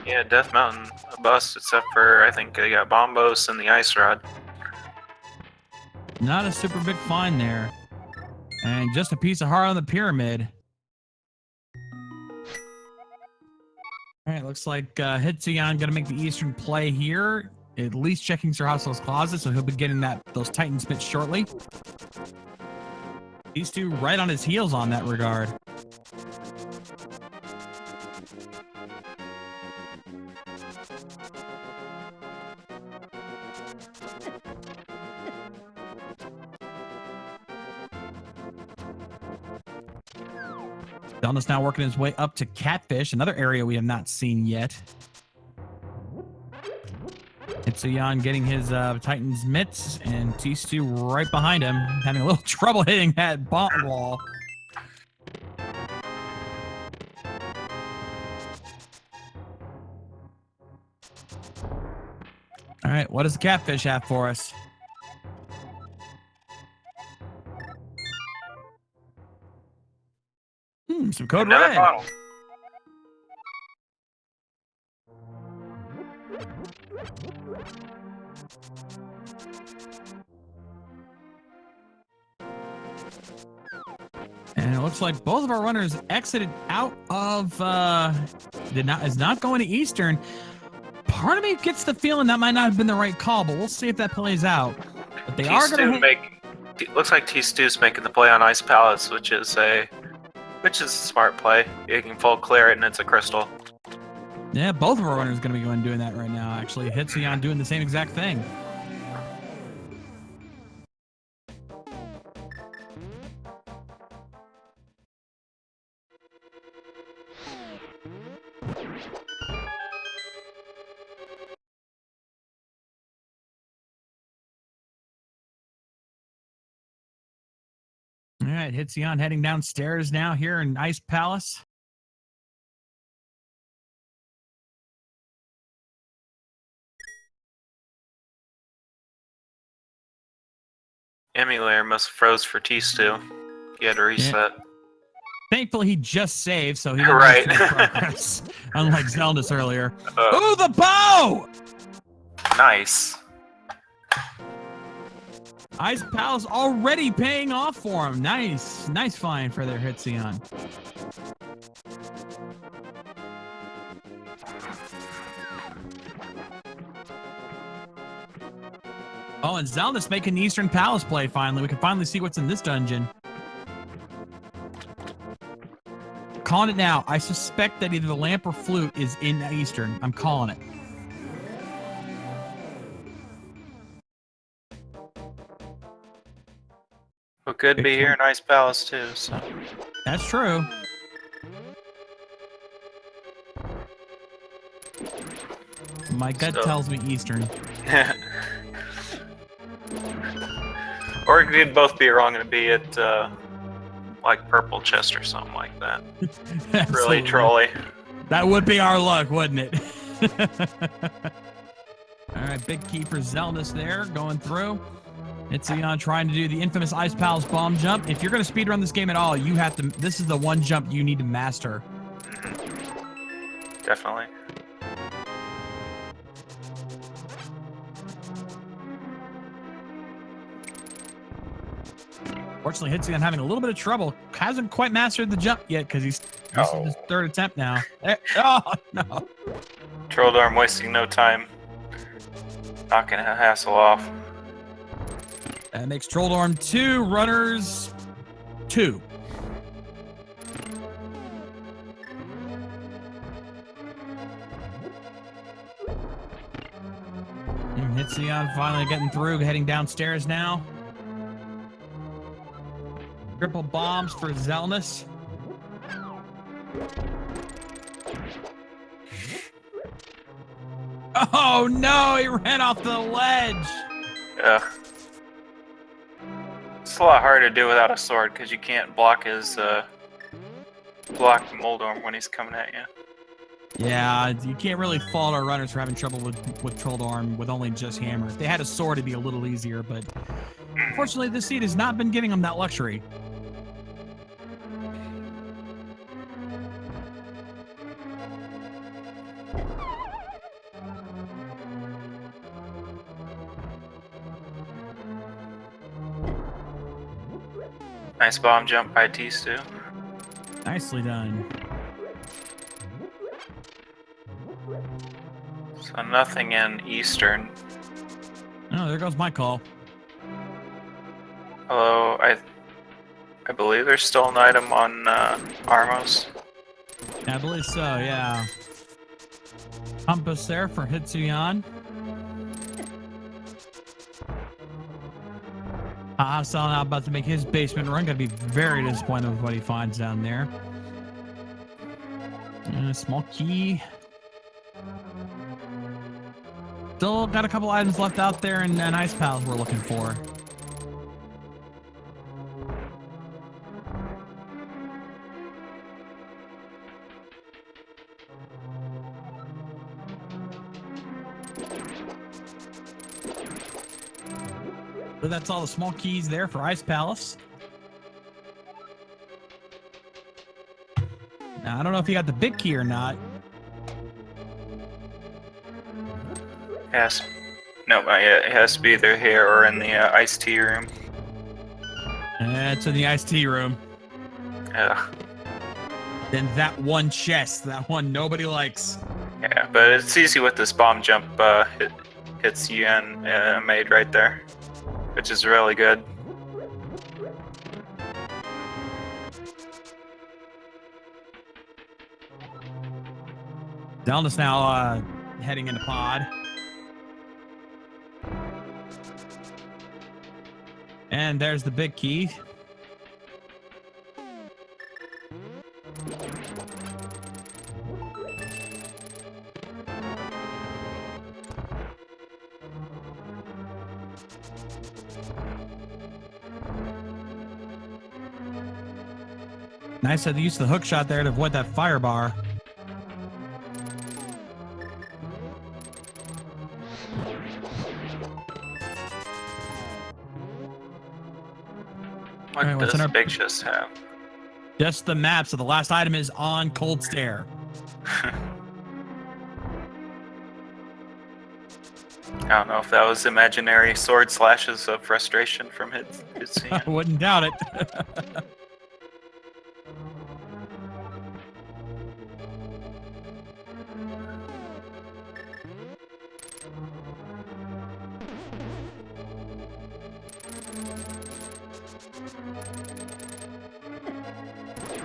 Speaker 2: yeah, Death Mountain a bust, except for I think they got Bombos and the Ice Rod.
Speaker 1: Not a super big find there. And just a piece of heart on the pyramid. All right, looks like Hitsuyan gonna make the Eastern play here. At least checking Sir Hustle's closet, so he'll be getting those Titans bits shortly. These two right on his heels on that regard. Zelda's now working his way up to Catfish, another area we have not seen yet. Hitsuyan getting his Titan's mitts, and T-Stu right behind him, having a little trouble hitting that bomb wall. All right, what does the Catfish have for us? Some code
Speaker 2: Another
Speaker 1: red.
Speaker 2: bottle.
Speaker 1: And it looks like both of our runners exited out of is not going to Eastern. Part of me gets the feeling that might not have been the right call, but we'll see if that plays out. But they are going to
Speaker 2: looks like T-Stu's making the play on Ice Palace, which is a smart play. You can full clear it and it's a crystal.
Speaker 1: Yeah, both of our runners are going to be doing that right now, actually. Hitsuyan doing the same exact thing. All right, Hitsuyan heading downstairs now here in Ice Palace.
Speaker 2: Emulator must have froze for T-Stu. He had to reset.
Speaker 1: Yeah. Thankfully, he just saved, so he didn't
Speaker 2: Right.
Speaker 1: lose progress. Unlike Zelda's earlier. Ooh, the bow!
Speaker 2: Nice.
Speaker 1: Ice Palace already paying off for him. Nice. Nice find for their Hitsuyan. Oh, and Zelda's making the Eastern Palace play finally. We can finally see what's in this dungeon. Calling it now. I suspect that either the lamp or flute is in Eastern. I'm calling it.
Speaker 2: Well, could be here in Ice Palace too, so.
Speaker 1: That's true. My gut tells me Eastern.
Speaker 2: Or it could both be wrong and be at like Purple Chest or something like that. Really trolly.
Speaker 1: That would be our luck, wouldn't it? All right, big key for Zelda's there, going through. Hitsuyan trying to do the infamous Ice Palace bomb jump. If you're going to speedrun this game at all, you have to. This is the one jump you need to master.
Speaker 2: Definitely.
Speaker 1: Fortunately, Hitsuyan having a little bit of trouble. Hasn't quite mastered the jump yet because this is his third attempt now. Oh, no.
Speaker 2: Troll Arm wasting no time. Knocking a hassle off.
Speaker 1: That makes Trolldorm 2 runners 2. And Hitsuyan finally getting through, heading downstairs now. Triple bombs for Zelnus. Oh no, he ran off the ledge.
Speaker 2: Yeah. It's a lot harder to do without a sword because you can't block his block Moldorm when he's coming at you.
Speaker 1: Yeah, you can't really fault our runners for having trouble with Trolldorm with only just hammer. If they had a sword, it'd be a little easier, but unfortunately, this seed has not been giving them that luxury.
Speaker 2: Nice bomb jump by Thieves Town.
Speaker 1: Nicely done.
Speaker 2: So nothing in Eastern.
Speaker 1: Oh, there goes my call.
Speaker 2: Although I believe there's still an item on Armos.
Speaker 1: I believe so, yeah. Compass there for Hitsuyan. Sal now about to make his basement run. Gonna be very disappointed with what he finds down there. Small key. Still got a couple items left out there and ice pals we're looking for. So that's all the small keys there for Ice Palace. Now, I don't know if you got the big key or not.
Speaker 2: Yes. No, it has to be either here or in the iced tea room.
Speaker 1: It's in the iced tea room.
Speaker 2: Ugh.
Speaker 1: Then that one chest, that one nobody likes.
Speaker 2: Yeah, but it's easy with this bomb jump. Hits UN made right there, which is really good.
Speaker 1: Zelda's now heading into pod. And there's the big key. Nice that they used the hook shot there to avoid that fire bar.
Speaker 2: What
Speaker 1: Alright, what's
Speaker 2: does
Speaker 1: in our
Speaker 2: Big Chest have?
Speaker 1: Just the map. So the last item is on Cold Stare.
Speaker 2: I don't know if that was imaginary sword slashes of frustration from his scene.
Speaker 1: I wouldn't doubt it.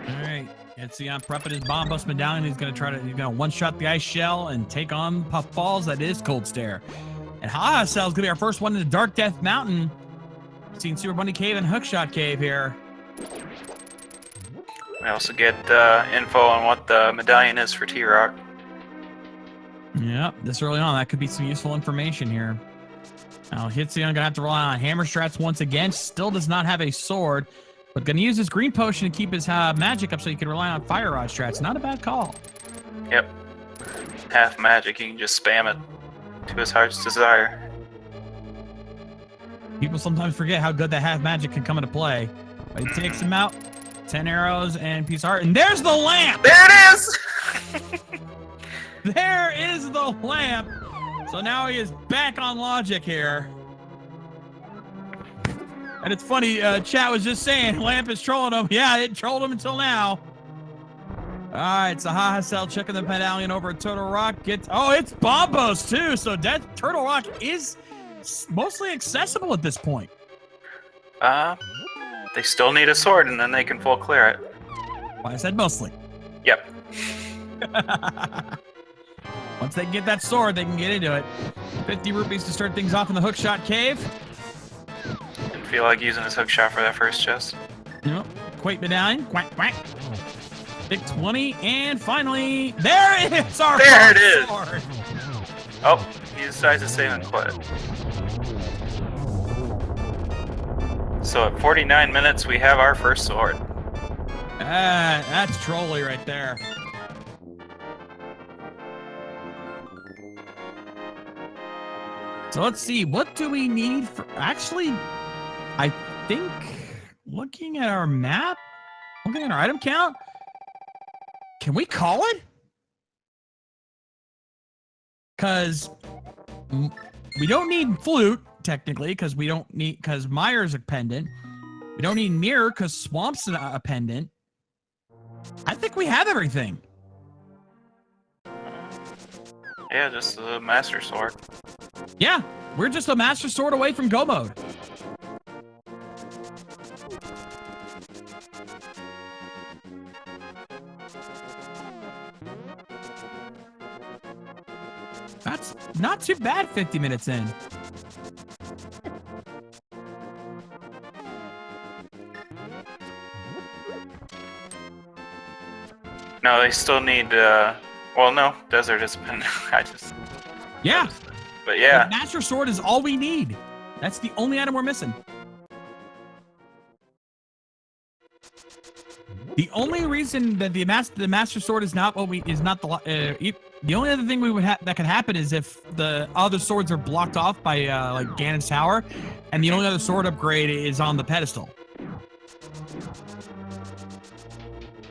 Speaker 1: Alright, it's the prepping his bomb bust medallion. He's gonna one-shot the ice shell and take on Puffballs. That is Cold Stare. And Cell's gonna be our first one in the Dark Death Mountain. Seen Super Bunny Cave and Hookshot Cave here.
Speaker 2: We also get info on what the medallion is for T-Rock.
Speaker 1: Yep, this early on, that could be some useful information here. Now, Hitsuyan gonna have to rely on hammer strats once again. Still does not have a sword, but gonna use his green potion to keep his magic up so he can rely on fire rod strats. Not a bad call.
Speaker 2: Yep. Half magic, you can just spam it to his heart's desire.
Speaker 1: People sometimes forget how good that half magic can come into play. But he takes him out. 10 arrows and piece of heart. And there's the lamp!
Speaker 2: There it is!
Speaker 1: There is the lamp. So now he is back on logic here. And it's funny, chat was just saying, lamp is trolling him. Yeah, it trolled him until now. All right, so Cell checking the medallion over at Turtle Rock. It's Bombos too. So Turtle Rock is mostly accessible at this point.
Speaker 2: They still need a sword and then they can full clear it.
Speaker 1: Well, I said mostly.
Speaker 2: Yep.
Speaker 1: Once they get that sword, they can get into it. 50 rupees to start things off in the Hookshot Cave.
Speaker 2: Didn't feel like using his hook shot for that first chest.
Speaker 1: Yep. Quake medallion. Quack, quack. Big 20. And finally, there it is!
Speaker 2: There it is!
Speaker 1: Sword.
Speaker 2: Oh, he decides to save and quit. So at 49 minutes, we have our first sword.
Speaker 1: That's trolly right there. So let's see, what do we need for... Actually, I think looking at our map, looking at our item count, can we call it? Because we don't need flute, technically, because Myers a pendant. We don't need mirror because swamp's a pendant. I think we have everything.
Speaker 2: Yeah, just the Master Sword.
Speaker 1: Yeah, we're just a Master Sword away from Go mode. That's not too bad 50 minutes in.
Speaker 2: No, they still need, well, no, Desert has been,
Speaker 1: Yeah.
Speaker 2: But yeah.
Speaker 1: The Master Sword is all we need. That's the only item we're missing. The only reason that the Master Sword is not what the only other thing that could happen is if the other swords are blocked off by like Ganon's tower, and the only other sword upgrade is on the pedestal.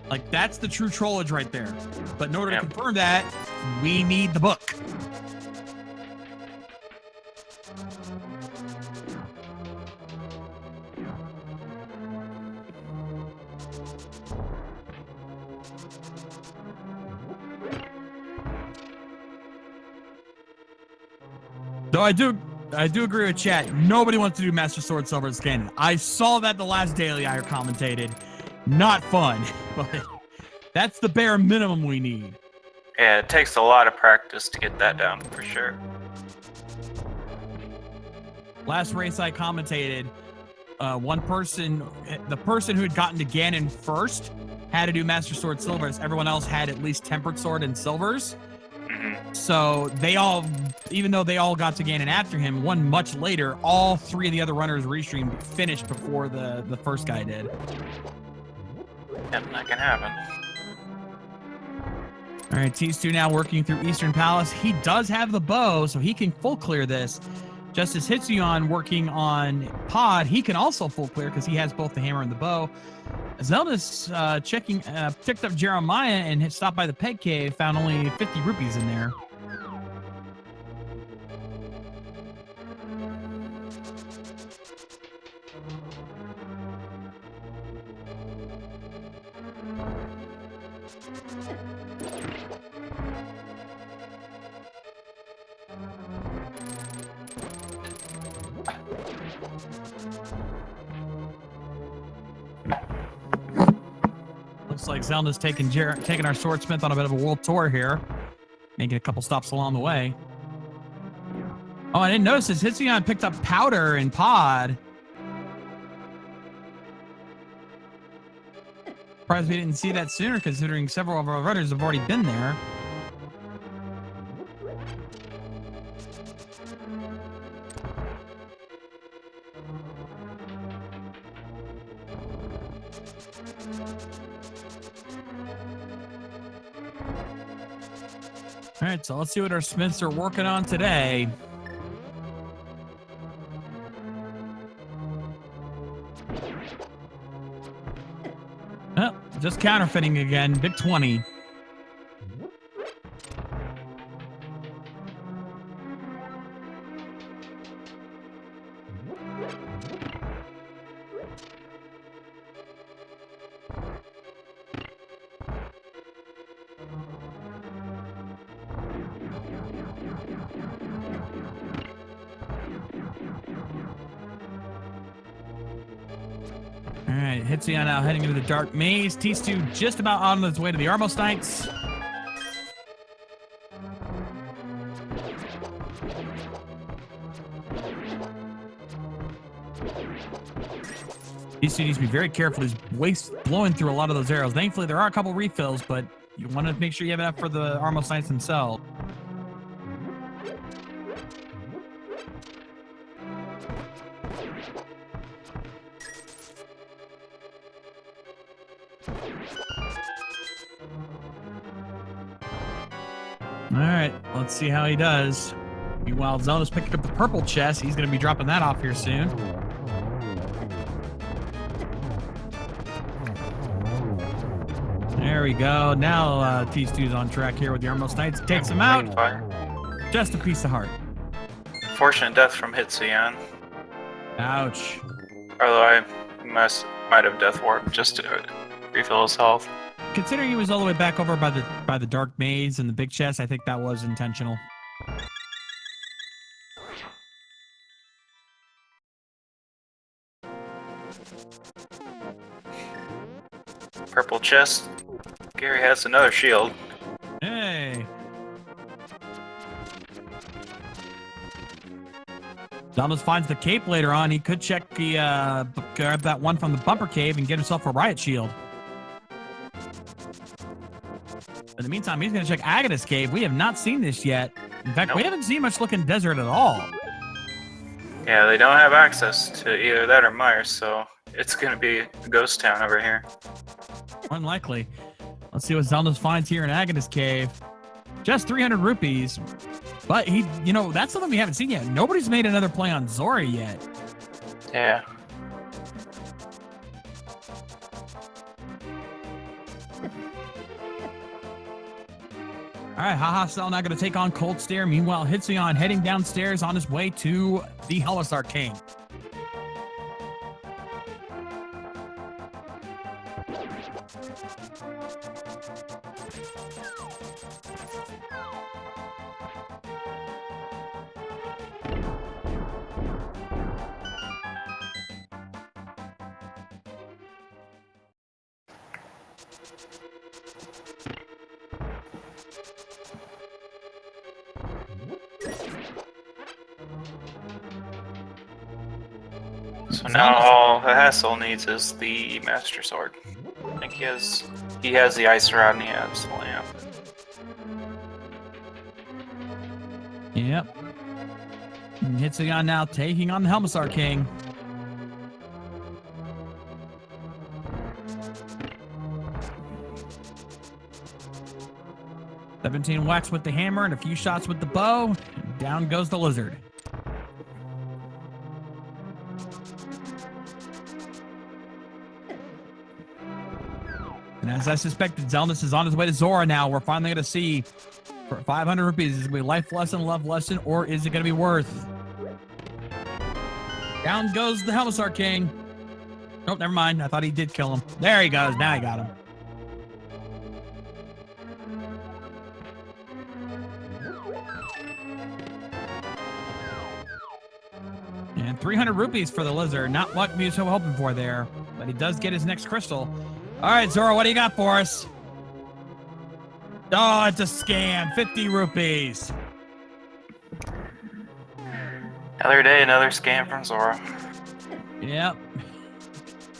Speaker 1: Like, that's the true trollage right there. But in order to confirm that, we need the book. Though I do agree with chat. Nobody wants to do Master Sword Silver Ganon. I saw that the last daily I commentated. Not fun, but that's the bare minimum we need.
Speaker 2: Yeah, it takes a lot of practice to get that down, for sure.
Speaker 1: Last race I commentated, the person who had gotten to Ganon first had to do Master Sword Silvers. Everyone else had at least Tempered Sword and Silvers. So they all, even though they all got to Ganon after him, one much later, all three of the other runners restreamed finished before the first guy did.
Speaker 2: Yep, that can happen.
Speaker 1: All right, Thieves 2 now working through Eastern Palace. He does have the bow, so he can full clear this. Just as Hitsuyon working on Pod, he can also full clear because he has both the hammer and the bow. Zelda's picked up Jeremiah and stopped by the peg cave, found only 50 rupees in there. Looks like Zelda's taking our swordsmith on a bit of a world tour here, making a couple stops along the way. Oh, I didn't notice this. Hitsuyon picked up powder and Pod. Surprised we didn't see that sooner, considering several of our runners have already been there. All right, so let's see what our smiths are working on today. Oh, just counterfeiting again. Big 20. Hitsuyon now heading into the dark maze. T2 just about on his way to the Armos Knights. T2 needs to be very careful. He's blowing through a lot of those arrows. Thankfully, there are a couple refills, but you want to make sure you have enough for the Armos Knights themselves. All right, let's see how he does. Meanwhile, Zelda's picking up the purple chest. He's going to be dropping that off here soon. There we go. Now T2's on track here with the Armos Knights. Takes him out. Just a piece of heart.
Speaker 2: Unfortunate death from Hitsuyon.
Speaker 1: Ouch.
Speaker 2: Although Might have death warp just to refill his health.
Speaker 1: Considering he was all the way back over by the dark maze and the big chest, I think that was intentional.
Speaker 2: Purple chest. Gary has another shield.
Speaker 1: Hey. Zelda finds the cape later on. He could check the grab that one from the bumper cave and get himself a riot shield. In the meantime, he's going to check Agatha's cave. We have not seen this yet. In fact, we haven't seen much looking desert at all.
Speaker 2: Yeah, they don't have access to either that or Myers, so it's going to be a ghost town over here.
Speaker 1: Unlikely. Let's see what Zelda finds here in Agatha's cave. Just 300 rupees. But he, you know, that's something we haven't seen yet. Nobody's made another play on Zora yet.
Speaker 2: Yeah.
Speaker 1: All right, Haha Cell now going to take on Cold Stare. Meanwhile, Hitsuyon heading downstairs on his way to the Hellas King.
Speaker 2: So now all Hassel needs is the Master Sword. I think he has the ice rod and he has the lamp.
Speaker 1: Yep. And Hitsuyon now taking on the Helmasar King. "17 whacks with the hammer and a few shots with the bow. And down goes the lizard. And as I suspected, Zelnus is on his way to Zora now. We're finally going to see for 500 rupees. Is it going to be life lesson, love lesson, or is it going to be worth? Down goes the Helmasar King. Nope, never mind. I thought he did kill him. There he goes. Now I got him. And 300 rupees for the lizard. Not what we were so hoping for there, but he does get his next crystal. All right, Zora, what do you got for us? Oh, it's a scam. 50 rupees.
Speaker 2: Another day, another scam from Zora.
Speaker 1: Yep.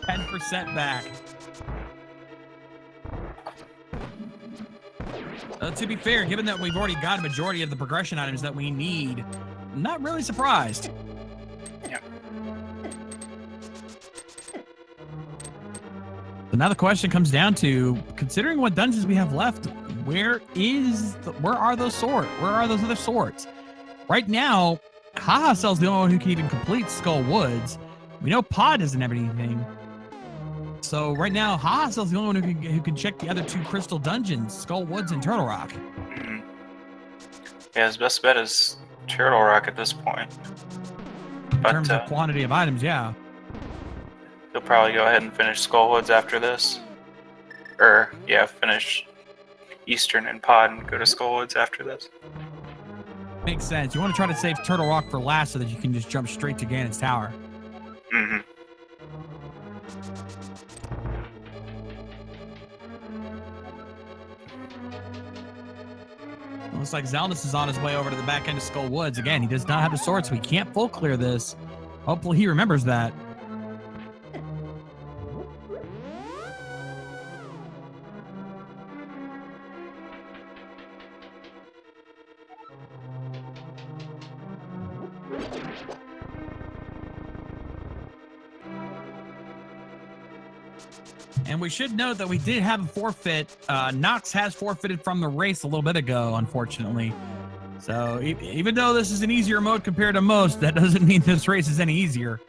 Speaker 1: 10% back. To be fair, given that we've already got a majority of the progression items that we need, I'm not really surprised.
Speaker 2: Yep.
Speaker 1: So now the question comes down to, considering what dungeons we have left, where are those swords? Where are those other swords? Right now, Haha Cell's the only one who can even complete Skull Woods. We know Pod doesn't have anything. So right now, Haha Cell's the only one who can check the other two crystal dungeons, Skull Woods and Turtle Rock.
Speaker 2: Mm-hmm. Yeah, his best bet is Turtle Rock at this point.
Speaker 1: In terms of quantity of items, yeah.
Speaker 2: He'll probably go ahead and finish Skull Woods after this. Or, yeah, finish Eastern and Pod and go to Skull Woods after this.
Speaker 1: Makes sense. You want to try to save Turtle Rock for last so that you can just jump straight to Ganon's Tower.
Speaker 2: Mm-hmm.
Speaker 1: Looks like Zelnus is on his way over to the back end of Skull Woods. Again, he does not have the sword, so he can't full clear this. Hopefully he remembers that. And we should note that we did have a forfeit. Nox has forfeited from the race a little bit ago, unfortunately. So even though this is an easier mode compared to most, that doesn't mean this race is any easier.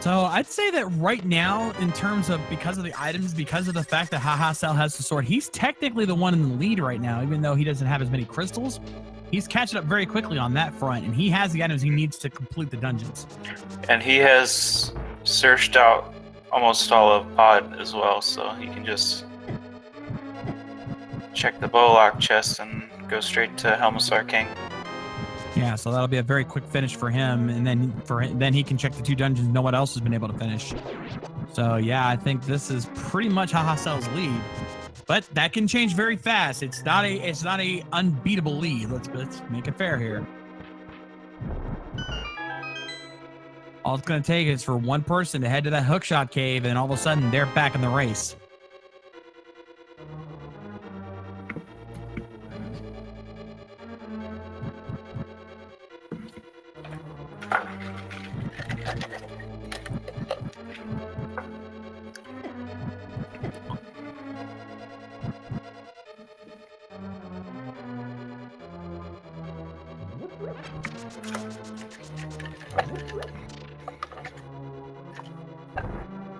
Speaker 1: So I'd say that right now, in terms of because of the items, because of the fact that Haha Cell has the sword, he's technically the one in the lead right now, even though he doesn't have as many crystals. He's catching up very quickly on that front, and he has the items he needs to complete the dungeons.
Speaker 2: And he has searched out almost all of Pod as well, so he can just check the Bowlock chest and go straight to Helmasar King.
Speaker 1: Yeah, so that'll be a very quick finish for him, and then he can check the 2 dungeons no one else has been able to finish. So yeah, I think this is pretty much Haha Cell's lead, but that can change very fast. It's not a unbeatable lead. Let's make it fair here. All it's gonna take is for one person to head to that hookshot cave, and all of a sudden they're back in the race.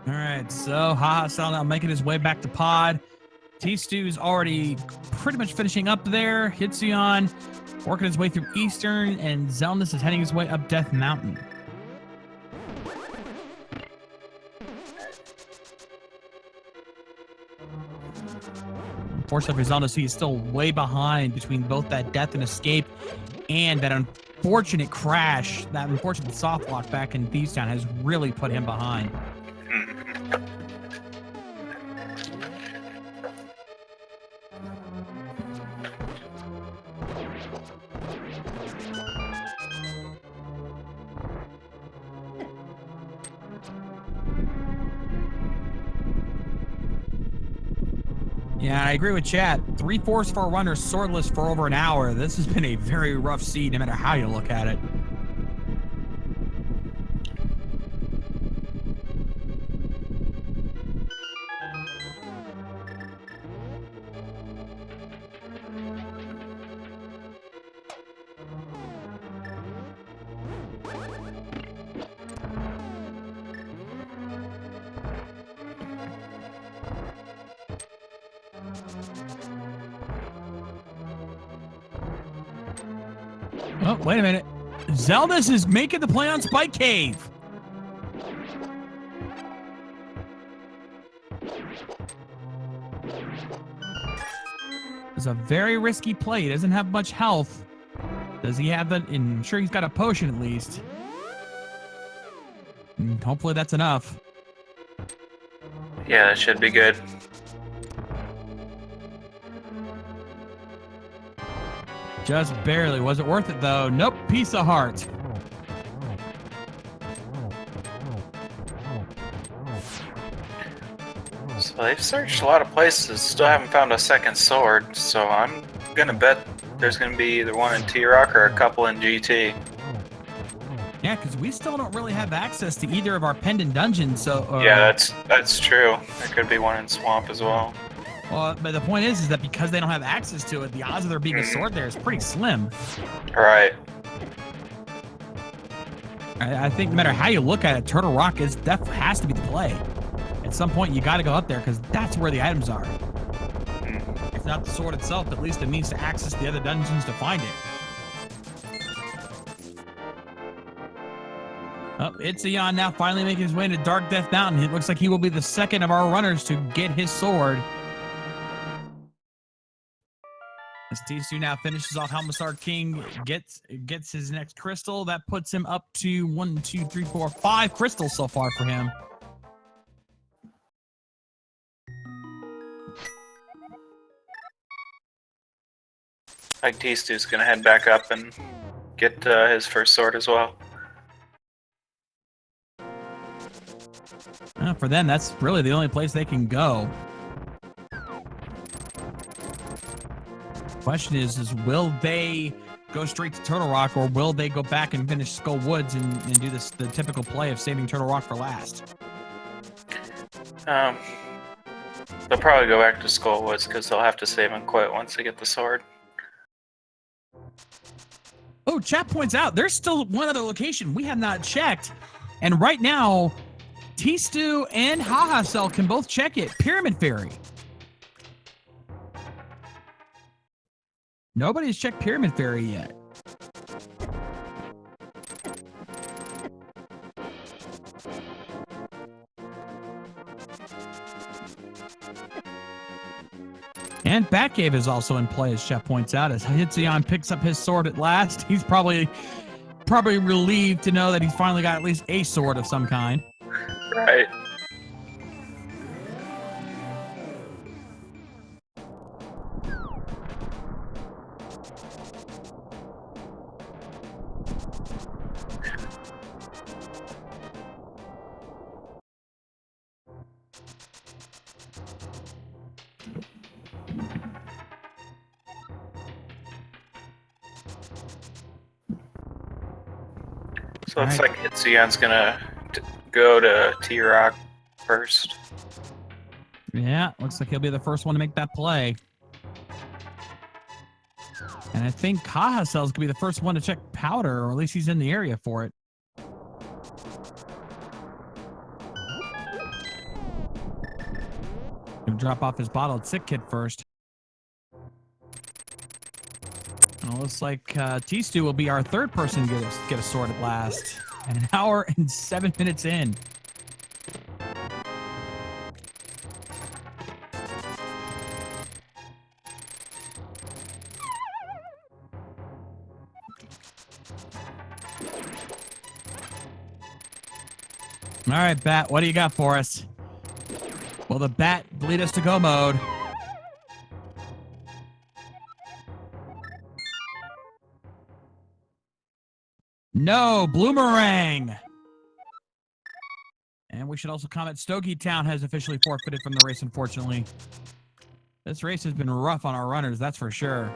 Speaker 1: All right, so Haha Cell now making his way back to Pod. T-Stew's already pretty much finishing up there. Hitsuyon working his way through Eastern, and Zelnus is heading his way up Death Mountain. Unfortunately for Zelnus, he is still way behind between both that death and escape and that unfortunate crash. That unfortunate soft lock back in Thieves Town has really put him behind. Yeah, I agree with Chat. 3/4 for a runner swordless for over an hour. This has been a very rough seed, no matter how you look at it. Oh, wait a minute. Zelnus is making the play on Spike Cave. It's a very risky play. He doesn't have much health. Does he have that? I'm sure he's got a potion at least. And hopefully that's enough.
Speaker 2: Yeah, that should be good.
Speaker 1: Just barely. Was it worth it, though? Nope. Piece of heart.
Speaker 2: So they've searched a lot of places, still haven't found a second sword, so I'm gonna bet there's gonna be either one in T-Rock or a couple in GT.
Speaker 1: Yeah, because we still don't really have access to either of our pendant dungeons, so...
Speaker 2: yeah, that's true. There could be one in Swamp as well.
Speaker 1: Well, but the point is that because they don't have access to it, the odds of there being a sword there is pretty slim.
Speaker 2: Right.
Speaker 1: I think no matter how you look at it, Turtle Rock has to be the play. At some point, you got to go up there because that's where the items are. If not the sword itself, at least it means to access the other dungeons to find it. Oh, Itzayan now finally making his way into Dark Death Mountain. It looks like he will be the second of our runners to get his sword. As Tisu now finishes off Helmasar King, gets his next crystal. That puts him up to 1, 2, 3, 4, 5 crystals so far for him.
Speaker 2: I think T-Stew's gonna head back up and get his first sword as well.
Speaker 1: For them, that's really the only place they can go. Question is will they go straight to Turtle Rock, or will they go back and finish Skull Woods and do the typical play of saving Turtle Rock for last?
Speaker 2: They'll probably go back to Skull Woods because they'll have to save and quit once they get the sword.
Speaker 1: Oh, chat points out there's still one other location we have not checked, and right now T-Stew and Haha Cell can both check it. Pyramid Fairy. Nobody's checked Pyramid Fairy yet. And Batcave is also in play, as Chef points out. As Hitzion picks up his sword at last, he's probably relieved to know that he's finally got at least a sword of some kind.
Speaker 2: Right. So it's like Itzion's gonna go to T-Rock first.
Speaker 1: Yeah, looks like he'll be the first one to make that play. And I think Kaha Cell's gonna be the first one to check powder, or at least he's in the area for it. Gonna drop off his bottled sick kit first. And it looks like T-Stew will be our third person to get a sword at last. And an hour and 7 minutes in. All right, Bat, what do you got for us? Will the Bat lead us to go mode? No, Bloomerang. And we should also comment Stogie Town has officially forfeited from the race, unfortunately. This race has been rough on our runners, that's for sure.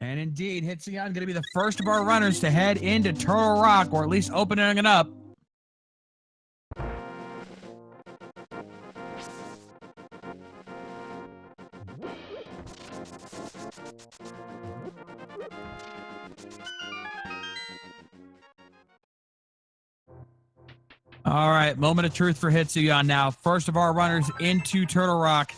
Speaker 1: And indeed, Hitzion going to be the first of our runners to head into Turtle Rock, or at least opening it up. All right, moment of truth for Hitzion now. First of our runners into Turtle Rock.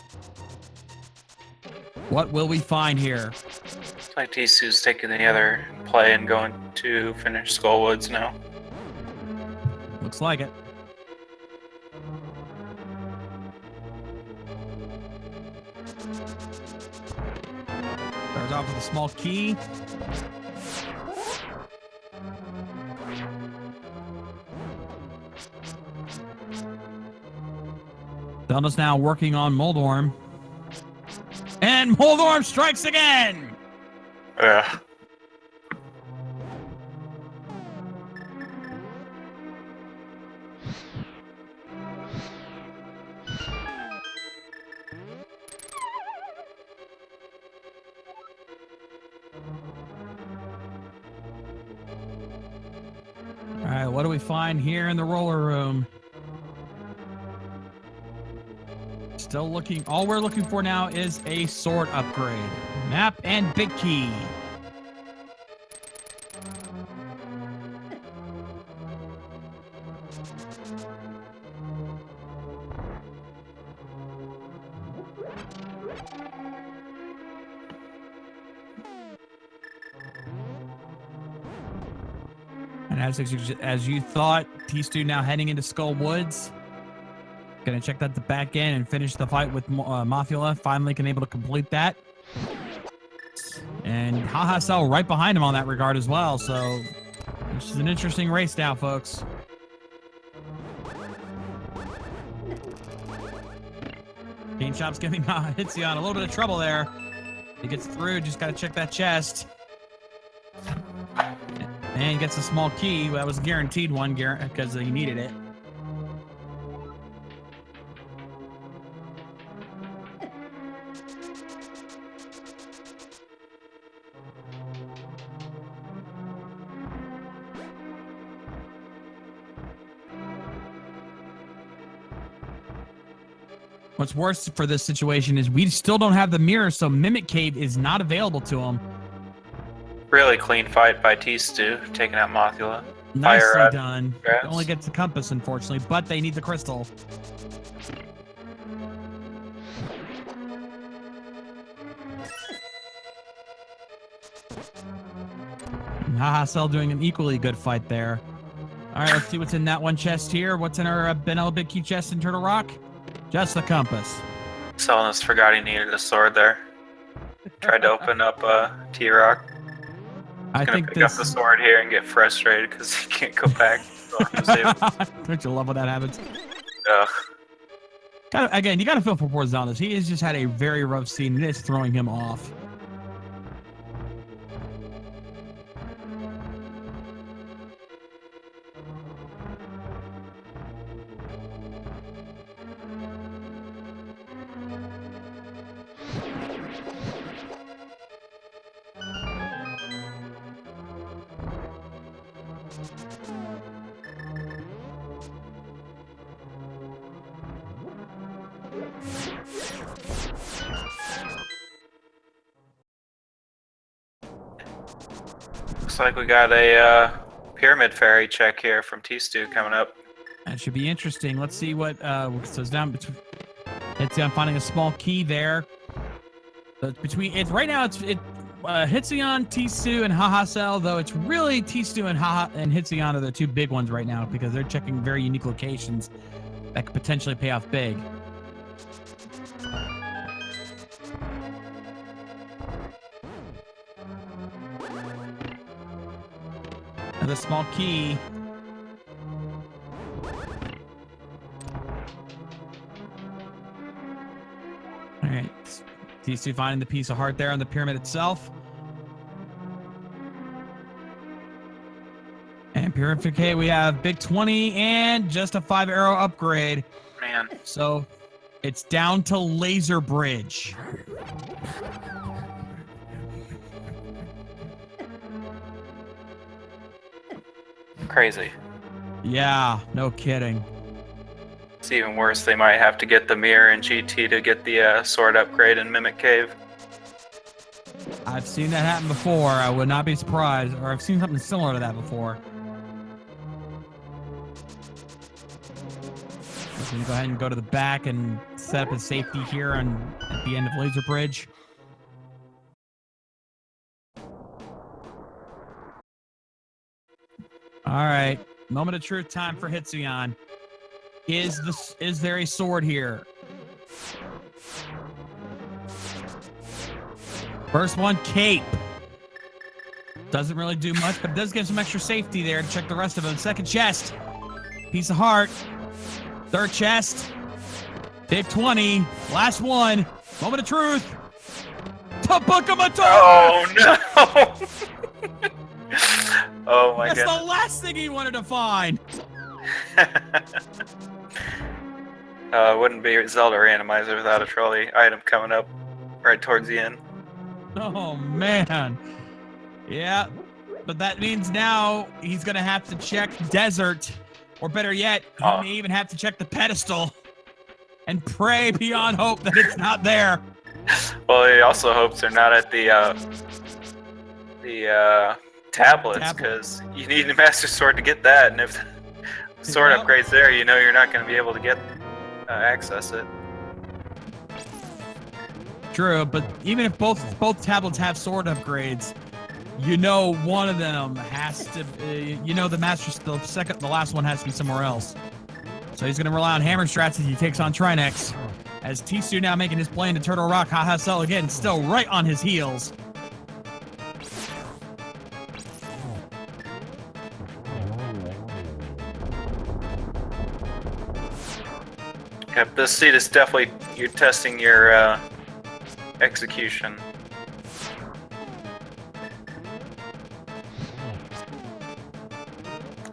Speaker 1: What will we find here?
Speaker 2: It's like Tisu's taking the other play and going to finish Skullwoods now.
Speaker 1: Looks like it. Starts off with a small key. Zelda's now working on Moldorm. And Moldorm strikes again!
Speaker 2: Ugh.
Speaker 1: All right, what do we find here in the roller room? Still looking. All we're looking for now is a sword upgrade. Map and big key. And as you thought, T-Stew now heading into Skull Woods. Gonna check that the back end and finish the fight with Mothula. Finally can able to complete that. And Haha Cell right behind him on that regard as well. So this is an interesting race now, folks. Game Shop's giving Hitzion a little bit of trouble there. He gets through, just gotta check that chest. And he gets a small key. That was a guaranteed one because he needed it. What's worse for this situation is we still don't have the mirror, so Mimic Cave is not available to him.
Speaker 2: Really clean fight by T-Stew, taking out Mothula.
Speaker 1: Nicely done.
Speaker 2: Grabs.
Speaker 1: Only gets the compass, unfortunately, but they need the crystal. Haha Cell doing an equally good fight there. All right, let's see what's in that one chest here. What's in our Benel Key chest in Turtle Rock? Just the compass.
Speaker 2: Selnus forgot he needed a sword there. Tried to open up T-Rock.
Speaker 1: I think
Speaker 2: pick up the sword here and get frustrated because he can't go back.
Speaker 1: Don't you love when that happens?
Speaker 2: Ugh.
Speaker 1: Again, you got to feel for poor Zelnus. He has just had a very rough scene, and it's throwing him off.
Speaker 2: Looks like we got a pyramid fairy check here from T-Stew coming up.
Speaker 1: That should be interesting. Let's see what so it's down between. It's I'm finding a small key there. But right now it's Hitsuyan, T-Stew, and Haha Cell, though it's really T-Stew and Hitsuyan are the two big ones right now because they're checking very unique locations that could potentially pay off big. Another small key. All right, T-Stew finding the piece of heart there on the pyramid itself. And Purificate, we have big 20 and just a 5-arrow upgrade.
Speaker 2: Man.
Speaker 1: So it's down to Laser Bridge.
Speaker 2: Crazy.
Speaker 1: Yeah, no kidding.
Speaker 2: It's even worse. They might have to get the mirror and GT to get the sword upgrade in Mimic Cave.
Speaker 1: I've seen that happen before. I would not be surprised. Or I've seen something similar to that before. I'm going to go ahead and go to the back and set up a safety here at the end of Laser Bridge. All right. Moment of truth time for Hitsuyan. Is there a sword here? First one, Cape. Doesn't really do much, but it does give some extra safety there to check the rest of them. Second chest. Piece of heart. Third chest. Big 20. Last one. Moment of truth. Tabukamato!
Speaker 2: Oh, no! Oh, my God.
Speaker 1: That's the last thing he wanted to find.
Speaker 2: Wouldn't be Zelda Randomizer without a trolley item coming up right towards the end.
Speaker 1: Oh, man. Yeah, but that means now he's going to have to check Desert. Or better yet, he may even have to check the pedestal and pray beyond hope that it's not there.
Speaker 2: Well, he also hopes they're not at the tablets, because you need a Master Sword to get that, and if the sword upgrade's there, you know you're not going to be able to get access it.
Speaker 1: True, but even if both tablets have sword upgrades, you know one of them has to, the last one has to be somewhere else. So he's going to rely on hammer strats as he takes on Trinex. As T-Stew now making his play into Turtle Rock, Haha Cell again, still right on his heels.
Speaker 2: Yep, this seat is definitely, you're testing your execution.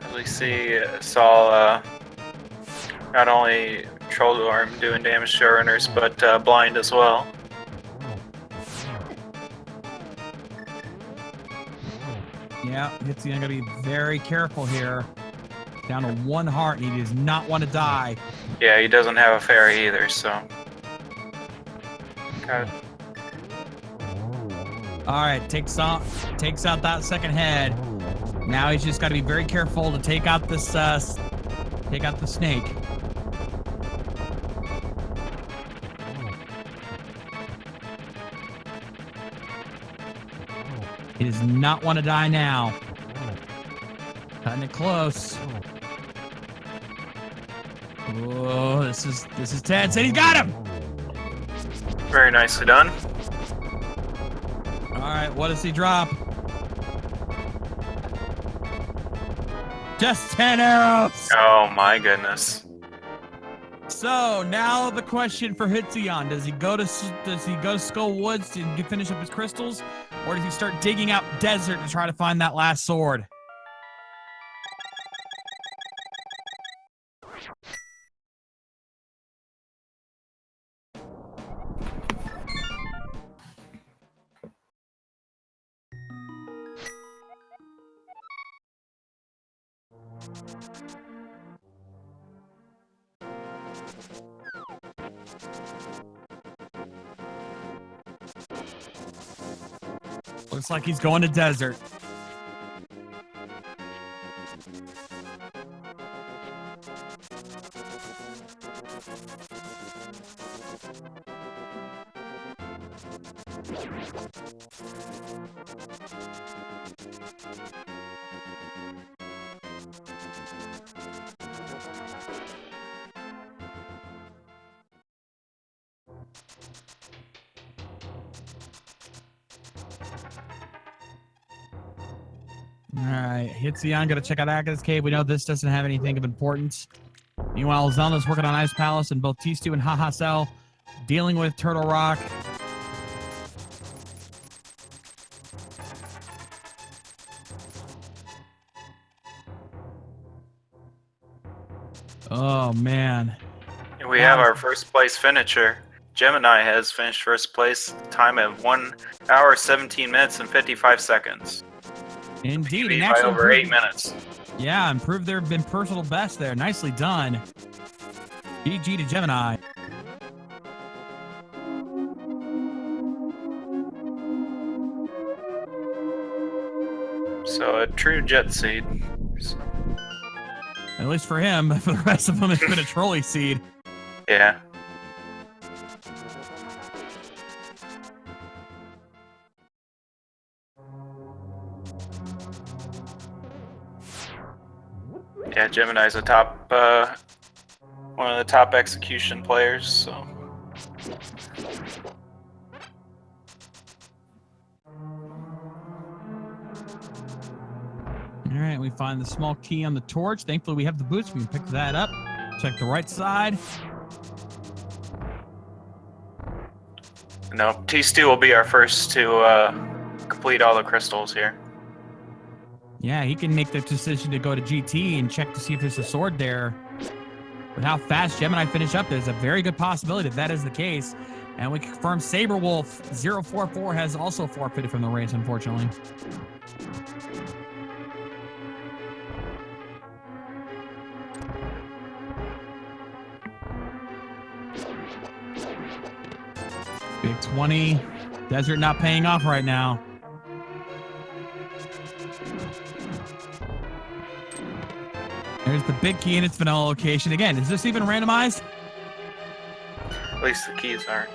Speaker 2: As we saw not only Troll Arm doing damage to our runners, but blind as well.
Speaker 1: Yeah, Hitsuyan gotta be very careful here. Down to one heart, and he does not want to die.
Speaker 2: Yeah, he doesn't have a fairy either, so
Speaker 1: All right, takes out that second head. Now he's just got to be very careful to take out this take out the snake. He does not want to die now. Cutting it close. Oh, this is tense, and he's got him.
Speaker 2: Very nicely done.
Speaker 1: All right, what does he drop? Just 10 arrows.
Speaker 2: Oh my goodness.
Speaker 1: So now the question for Hitzion: Does he go to Skull Woods to finish up his crystals, or does he start digging out desert to try to find that last sword? Looks like he's going to desert. All right, Hitzion, gotta check out Aga's Cave. We know this doesn't have anything of importance. Meanwhile, Zelda's working on Ice Palace, and both T-Stew and Haha Cell dealing with Turtle Rock. Oh, man.
Speaker 2: And we have our first place finisher. Gemini has finished first place, time of 1 hour, 17 minutes, and 55 seconds.
Speaker 1: Indeed.
Speaker 2: Beat
Speaker 1: And
Speaker 2: by
Speaker 1: actually
Speaker 2: over 8 minutes.
Speaker 1: Yeah, improved their personal best there. Nicely done. GG to Gemini.
Speaker 2: So a true jet seed.
Speaker 1: At least for him. For the rest of them, it's been a trolley seed.
Speaker 2: Yeah. Yeah, Gemini's a top, one of the top execution players, so.
Speaker 1: All right, we find the small key on the torch. Thankfully, we have the boots. We can pick that up. Check the right side.
Speaker 2: No, T-Stew will be our first to complete all the crystals here.
Speaker 1: Yeah, he can make the decision to go to GT and check to see if there's a sword there. With how fast Gemini finish up, there's a very good possibility that is the case. And we confirm Saberwolf 044 has also forfeited from the race, unfortunately. Big 20. Desert not paying off right now. There's the big key in its vanilla location. Again, is this even randomized?
Speaker 2: At least the keys aren't.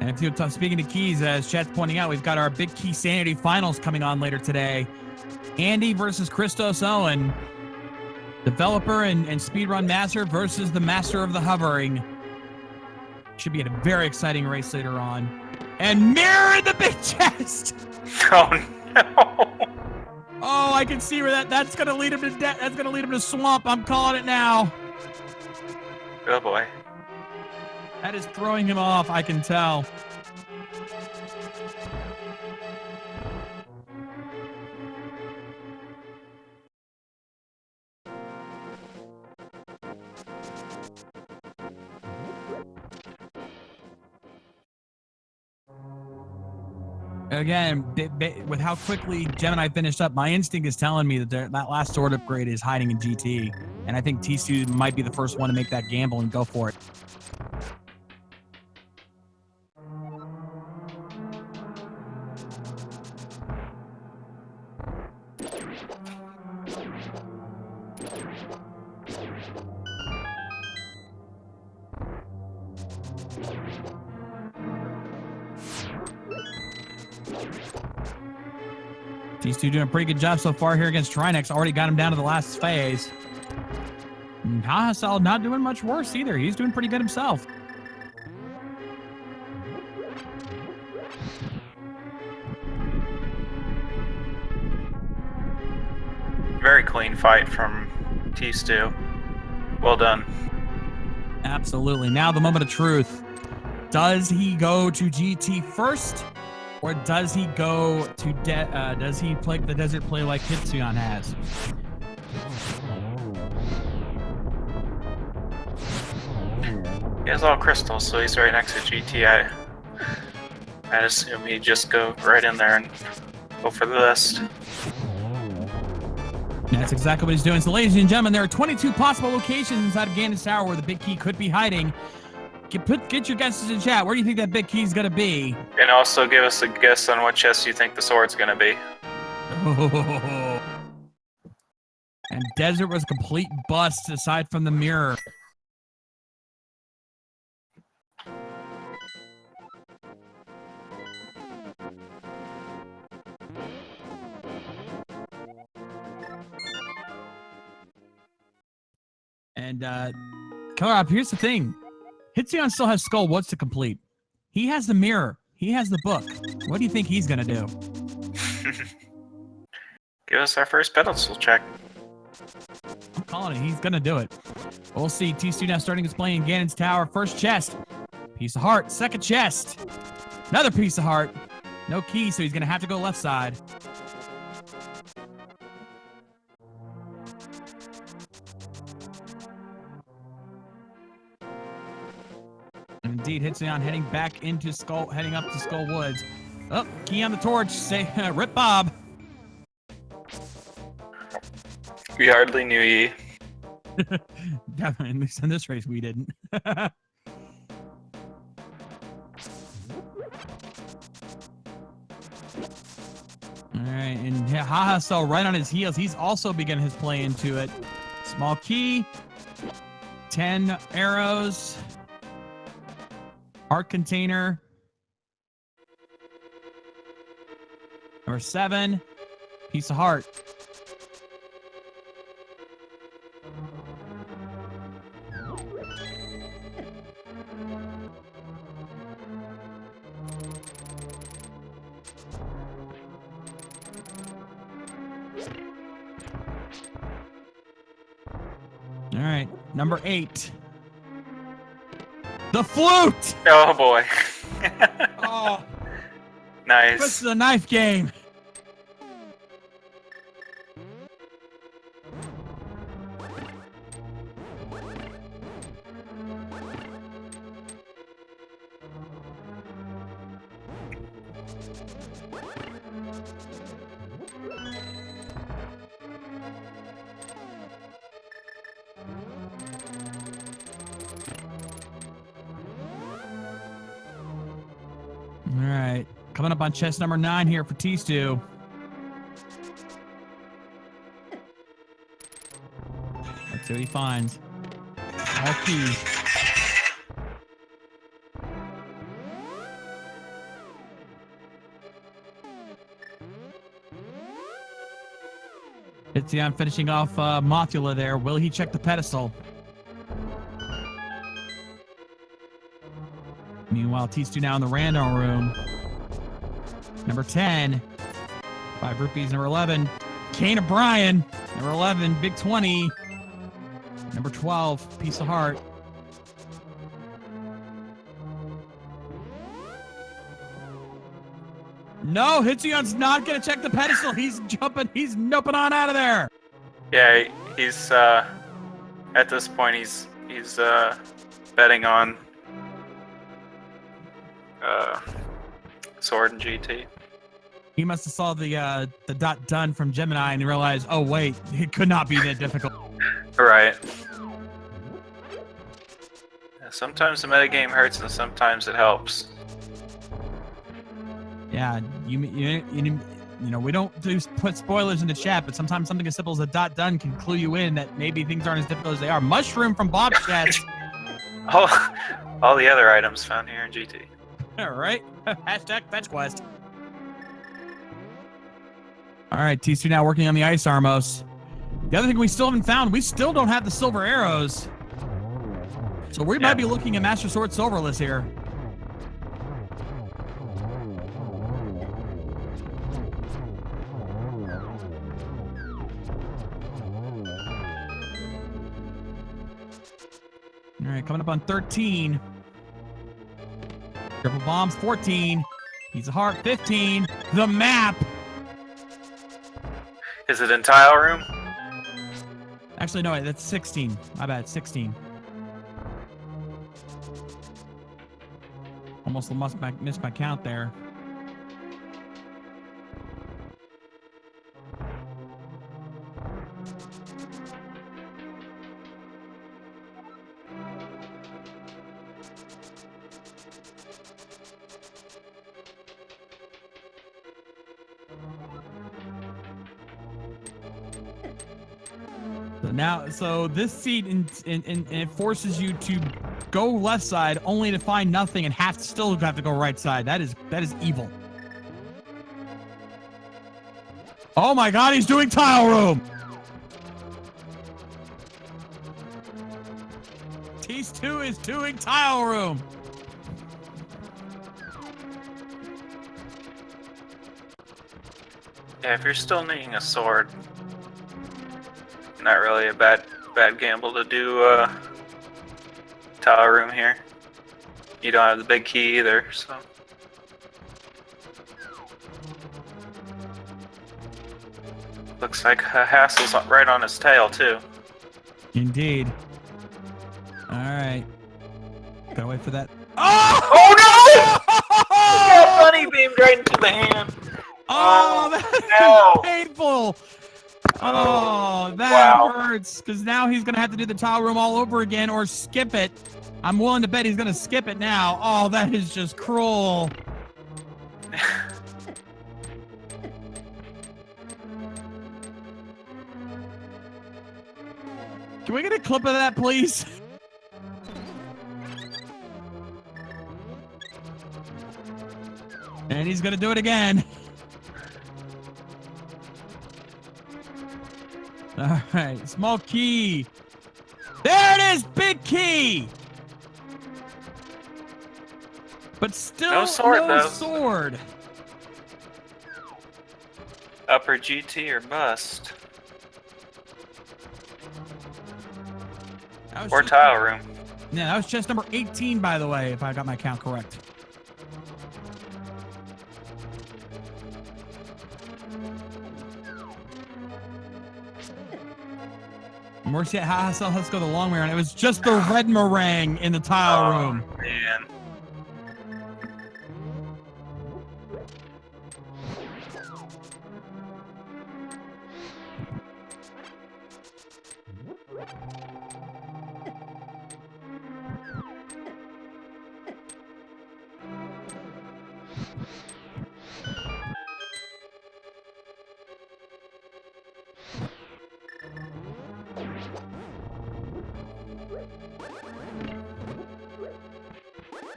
Speaker 1: And if you're speaking to keys, as chat's pointing out, we've got our big key sanity finals coming on later today. Andy versus Christos Owen. Developer and speedrun master versus the master of the hovering. Should be a very exciting race later on. And mirror in the big chest!
Speaker 2: Oh no!
Speaker 1: Oh, I can see where that's gonna lead him to that's gonna lead him to swamp. I'm calling it now.
Speaker 2: Oh boy.
Speaker 1: That is throwing him off, I can tell. Again, with how quickly Gemini finished up, my instinct is telling me that that last sword upgrade is hiding in GT. And I think T2 might be the first one to make that gamble and go for it. These two doing a pretty good job so far here against Trinex. Already got him down to the last phase. Hassel not doing much worse either. He's doing pretty good himself.
Speaker 2: Very clean fight from Thieves Town. Well done.
Speaker 1: Absolutely. Now the moment of truth. Does he go to GT first? Or does he go to does he play the desert play like Hitsuyan has?
Speaker 2: He has all crystals, so he's right next to GT. I'd assume he'd just go right in there and go for the list.
Speaker 1: That's exactly what he's doing. So, ladies and gentlemen, there are 22 possible locations inside of Ganon's Tower where the big key could be hiding. Get your guesses in chat. Where do you think that big key is going to be?
Speaker 2: And also give us a guess on what chest you think the sword's going to be.
Speaker 1: Oh. And Desert was a complete bust aside from the mirror. And Colorado, here's the thing. Hitsuyan still has Skull Woods to complete. He has the mirror. He has the book. What do you think he's going to do?
Speaker 2: Give us our first pedestal check.
Speaker 1: I'm calling it. He's going to do it. We'll see. T2 now starting his play in Ganon's Tower. First chest. Piece of heart. Second chest. Another piece of heart. No key, so he's going to have to go left side. Indeed, Hitsuyan heading back into heading up to Skull Woods. Oh, key on the torch. Say, rip Bob.
Speaker 2: We hardly knew ye.
Speaker 1: Definitely, at least in this race, we didn't. All right, and Haha right on his heels. He's also begun his play into it. Small key. 10 arrows. Heart container. Number 7. Piece of heart. All right, number 8. The flute!
Speaker 2: Oh boy.
Speaker 1: Oh,
Speaker 2: Nice.
Speaker 1: this is a knife game. All right, coming up on chest number 9 here for T2. Let's see what he finds. All key. Hitsuyan finishing off Mothula there. Will he check the pedestal? Meanwhile, T2 now in the random room. Number 10. 5 rupees. Number 11. Kane O'Brien. Number 11. Big 20. Number 12. Piece of heart. No, Hitsuyan's not going to check the pedestal. He's jumping. He's noping on out of there.
Speaker 2: Yeah, he's at this point he's betting on Sword and GT.
Speaker 1: He must have saw the dot done from Gemini and realized, oh wait, it could not be that difficult.
Speaker 2: Right. Yeah, sometimes the metagame hurts and sometimes it helps.
Speaker 1: Yeah, you know, we don't put spoilers in the chat, but sometimes something as simple as a dot done can clue you in that maybe things aren't as difficult as they are. Mushroom from Bob's chat.
Speaker 2: All the other items found here in GT.
Speaker 1: All right. Hashtag fetch quest. All right, T2 now working on the ice armos. The other thing we still haven't found, we still don't have the silver arrows. So we might be looking at Master Sword Silverless here. All right, coming up on 13. Triple bombs, 14. He's a heart, 15. The map.
Speaker 2: Is it in tile room?
Speaker 1: Actually, no, that's 16. My bad, 16. Almost missed my count there. So this seat it forces you to go left side only to find nothing and still have to go right side. That is evil. Oh my God, he's doing tile room. T2 is doing tile room.
Speaker 2: Yeah, if you're still needing a sword, not really a bad gamble to do tile room here. You don't have the big key either, so. Looks like Hassle's right on his tail too.
Speaker 1: Indeed. All right. Gotta wait for that.
Speaker 2: Oh no! He got bunny beamed right into the hand.
Speaker 1: Oh, that's painful. Oh, that hurts, because now he's going to have to do the tile room all over again or skip it. I'm willing to bet he's going to skip it now. Oh, that is just cruel. Can we get a clip of that, please? And he's going to do it again. All right, small key. There it is, big key. But still no sword.
Speaker 2: Upper GT or bust. Or tile room.
Speaker 1: Yeah, that was chest number 18, by the way, if I got my count correct. Mercy at Hassel, let's go the long way around. It was just the red meringue in the tile room.
Speaker 2: Man.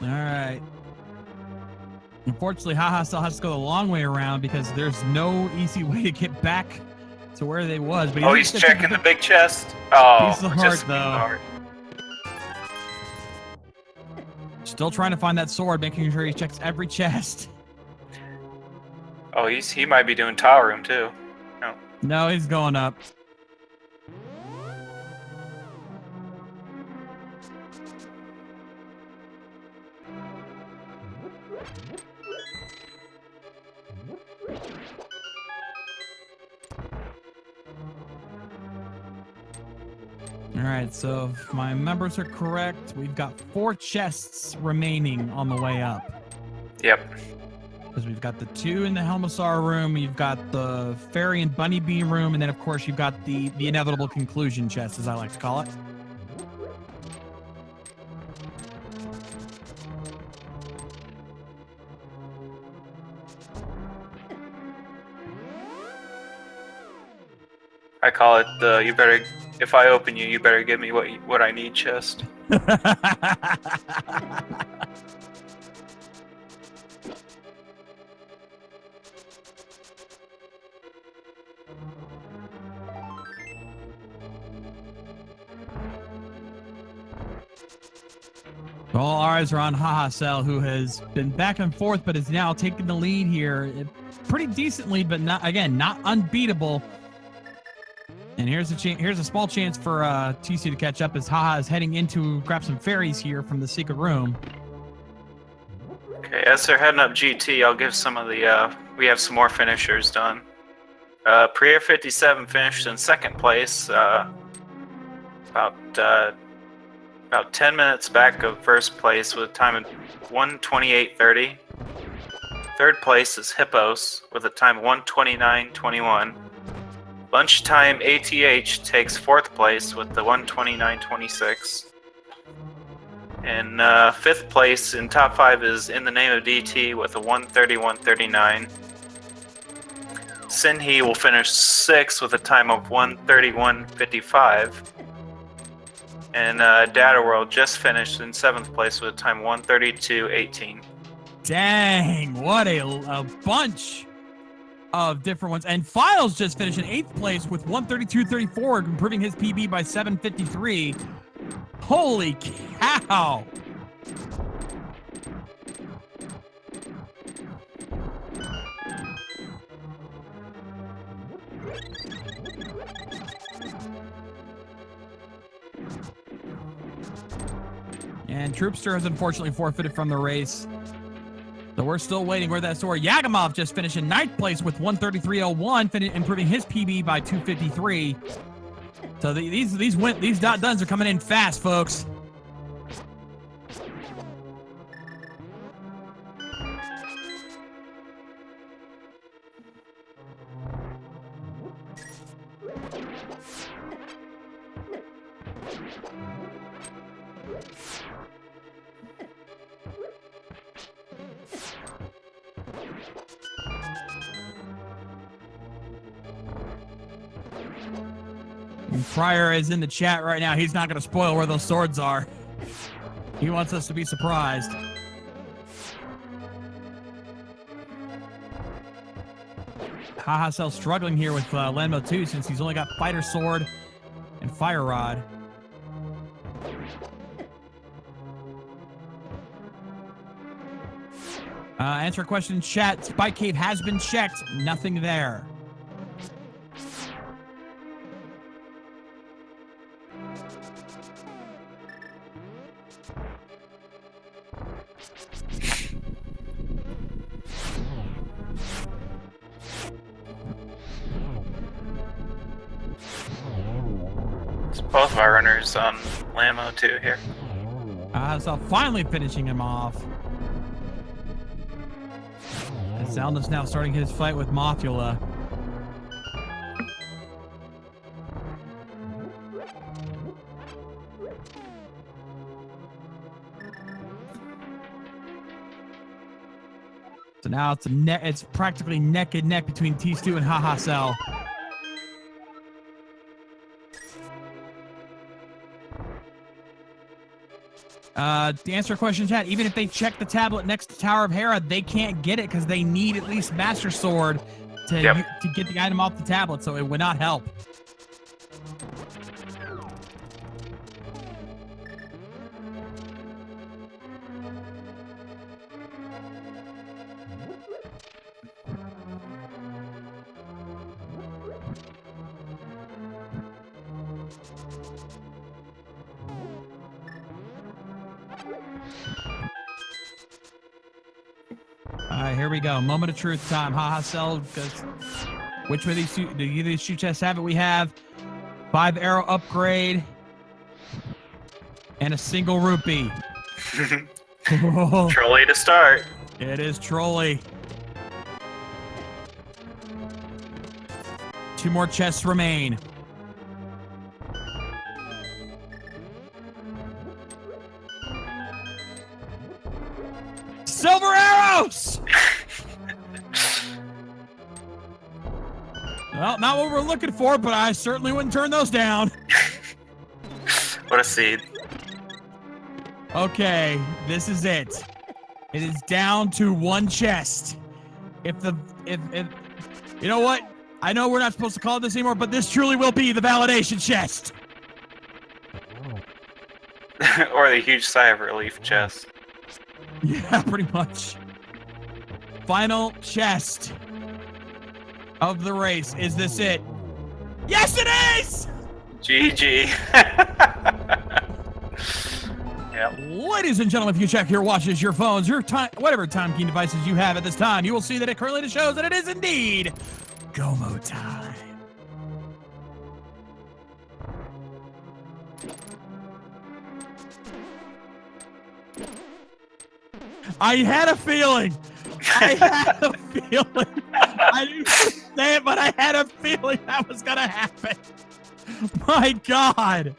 Speaker 1: All right. Unfortunately, Haha still has to go the long way around because there's no easy way to get back to where they was. But
Speaker 2: he's checking the big chest. Oh,
Speaker 1: piece of heart, though. Still trying to find that sword, making sure he checks every chest.
Speaker 2: Oh, he might be doing tile room too.
Speaker 1: No, he's going up. All right, so if my numbers are correct, we've got 4 chests remaining on the way up.
Speaker 2: Yep.
Speaker 1: Because we've got the 2 in the Helmasaur room, you've got the Fairy and Bunny Bee room, and then of course you've got the inevitable conclusion chest, as I like to call it.
Speaker 2: I call it the "you better, if I open you, you better give me what I need" chest.
Speaker 1: All eyes are on Hahasel, who has been back and forth, but is now taking the lead here pretty decently, but not unbeatable. And here's a small chance for TC to catch up as Haha is heading into grab some fairies here from the secret room.
Speaker 2: Okay, as they're heading up GT, I'll give some of the we have some more finishers done. Priya 57 finished in second place, about 10 minutes back of first place with a time of 1:28:30. Third place is Hippos with a time of 1:29:21. Lunchtime ATH takes fourth place with the 1:29:26. And fifth place in top 5 is In the Name of DT with a 1:31:39. Sinhee will finish 6th with a time of 1:31:55. And Data World just finished in 7th place with a time 1:32:18.
Speaker 1: Dang, what a bunch of different ones. And Files just finished in 8th place with 1:32:34, improving his PB by 7:53. Holy cow! And Troopster has unfortunately forfeited from the race. So we're still waiting. Where's that sword? Yagamov just finished in 9th place with 1:33:01, improving his PB by 2:53. So these dot duns are coming in fast, folks. Pryor is in the chat right now. He's not going to spoil where those swords are. He wants us to be surprised. Hahasel struggling here with Lenmo 2 since he's only got Fighter Sword and Fire Rod. Answer a question in chat. Spike Cave has been checked. Nothing there.
Speaker 2: Both of our runners on Lamo 2 here.
Speaker 1: So finally finishing him off. And Zelda's now starting his fight with Mothula. So now it's practically neck and neck between T-Stu and Hahasel. To answer a question in chat, even if they check the tablet next to Tower of Hera, they can't get it because they need at least Master Sword to get the item off the tablet, so it would not help. Here we go. Moment of truth time. Hahasel, because which of these do either of these shoe chests have it? We have 5 arrow upgrade and a single rupee.
Speaker 2: Trolley to start.
Speaker 1: It is Trolley. 2 more chests remain. Silver arrows! Well, not what we're looking for, but I certainly wouldn't turn those down.
Speaker 2: What a seed.
Speaker 1: Okay, this is it. It is down to 1 chest. If you know what? I know we're not supposed to call it this anymore, but this truly will be the validation chest.
Speaker 2: Or the huge sigh of relief chest.
Speaker 1: Yeah, pretty much. Final chest of the race. Is this it? Yes, it is!
Speaker 2: GG. Yep.
Speaker 1: Ladies and gentlemen, if you check your watches, your phones, your time, whatever time key devices you have at this time, you will see that it currently shows that it is indeed Gomo time. I had a feeling. I had a feeling. I didn't say it, but I had a feeling that was gonna happen. My God.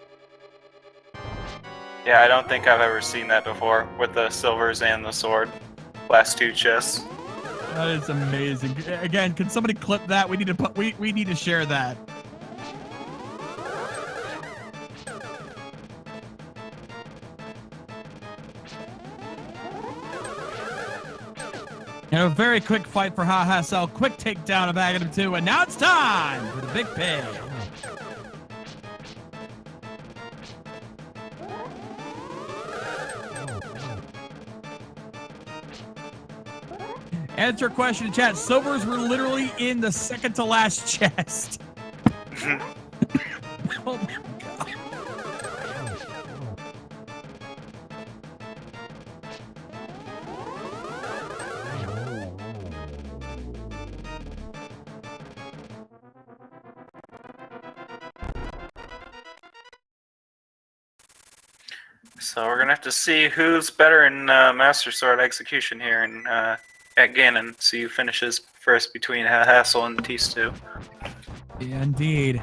Speaker 2: Yeah, I don't think I've ever seen that before with the silvers and the sword. Last 2 chests.
Speaker 1: That is amazing. Again, can somebody clip that? We need to put. We need to share that. And a very quick fight for Cell. Quick takedown of Ganon 2, and now it's time for the big pig. Answer question in chat. Silvers were literally in the second to last chest. Oh my God.
Speaker 2: So we're gonna have to see who's better in Master Sword execution here and at Ganon. See who finishes first between Hassel and Thieves Town.
Speaker 1: Yeah, indeed.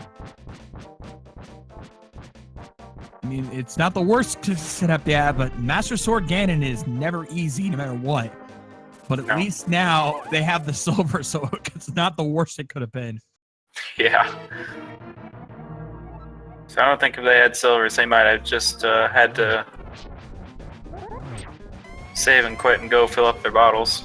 Speaker 1: I mean, it's not the worst setup, yeah, but Master Sword Ganon is never easy, no matter what. But at least now they have the silver, so it's not the worst it could have been.
Speaker 2: Yeah. So I don't think if they had silvers, they might have just had to save and quit and go fill up their bottles.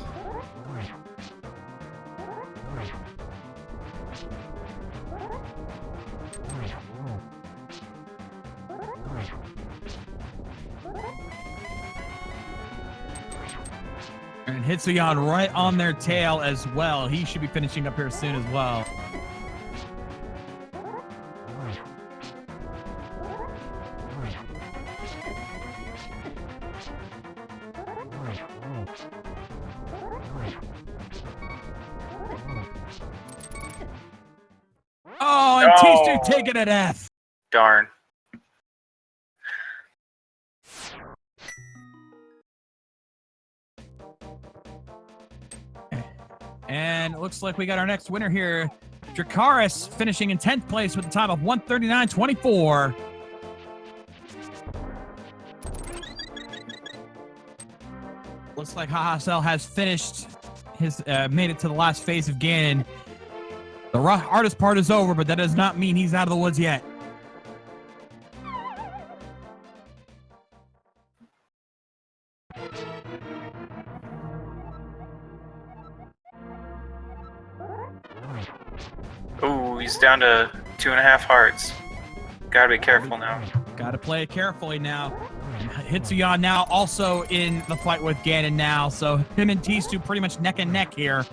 Speaker 1: And Hitsuyan right on their tail as well. He should be finishing up here soon as well. Oh, and T2 taking an F.
Speaker 2: Darn.
Speaker 1: And it looks like we got our next winner here. Dracaris finishing in 10th place with a time of 1:39.24. Looks like Cell has finished his, made it to the last phase of Ganon. The hardest part is over, but that does not mean he's out of the woods yet.
Speaker 2: Ooh, he's down to 2.5 hearts. Gotta be careful now.
Speaker 1: Gotta play it carefully now. Hitsuyan now also in the fight with Ganon now, so him and T2 pretty much neck and neck here.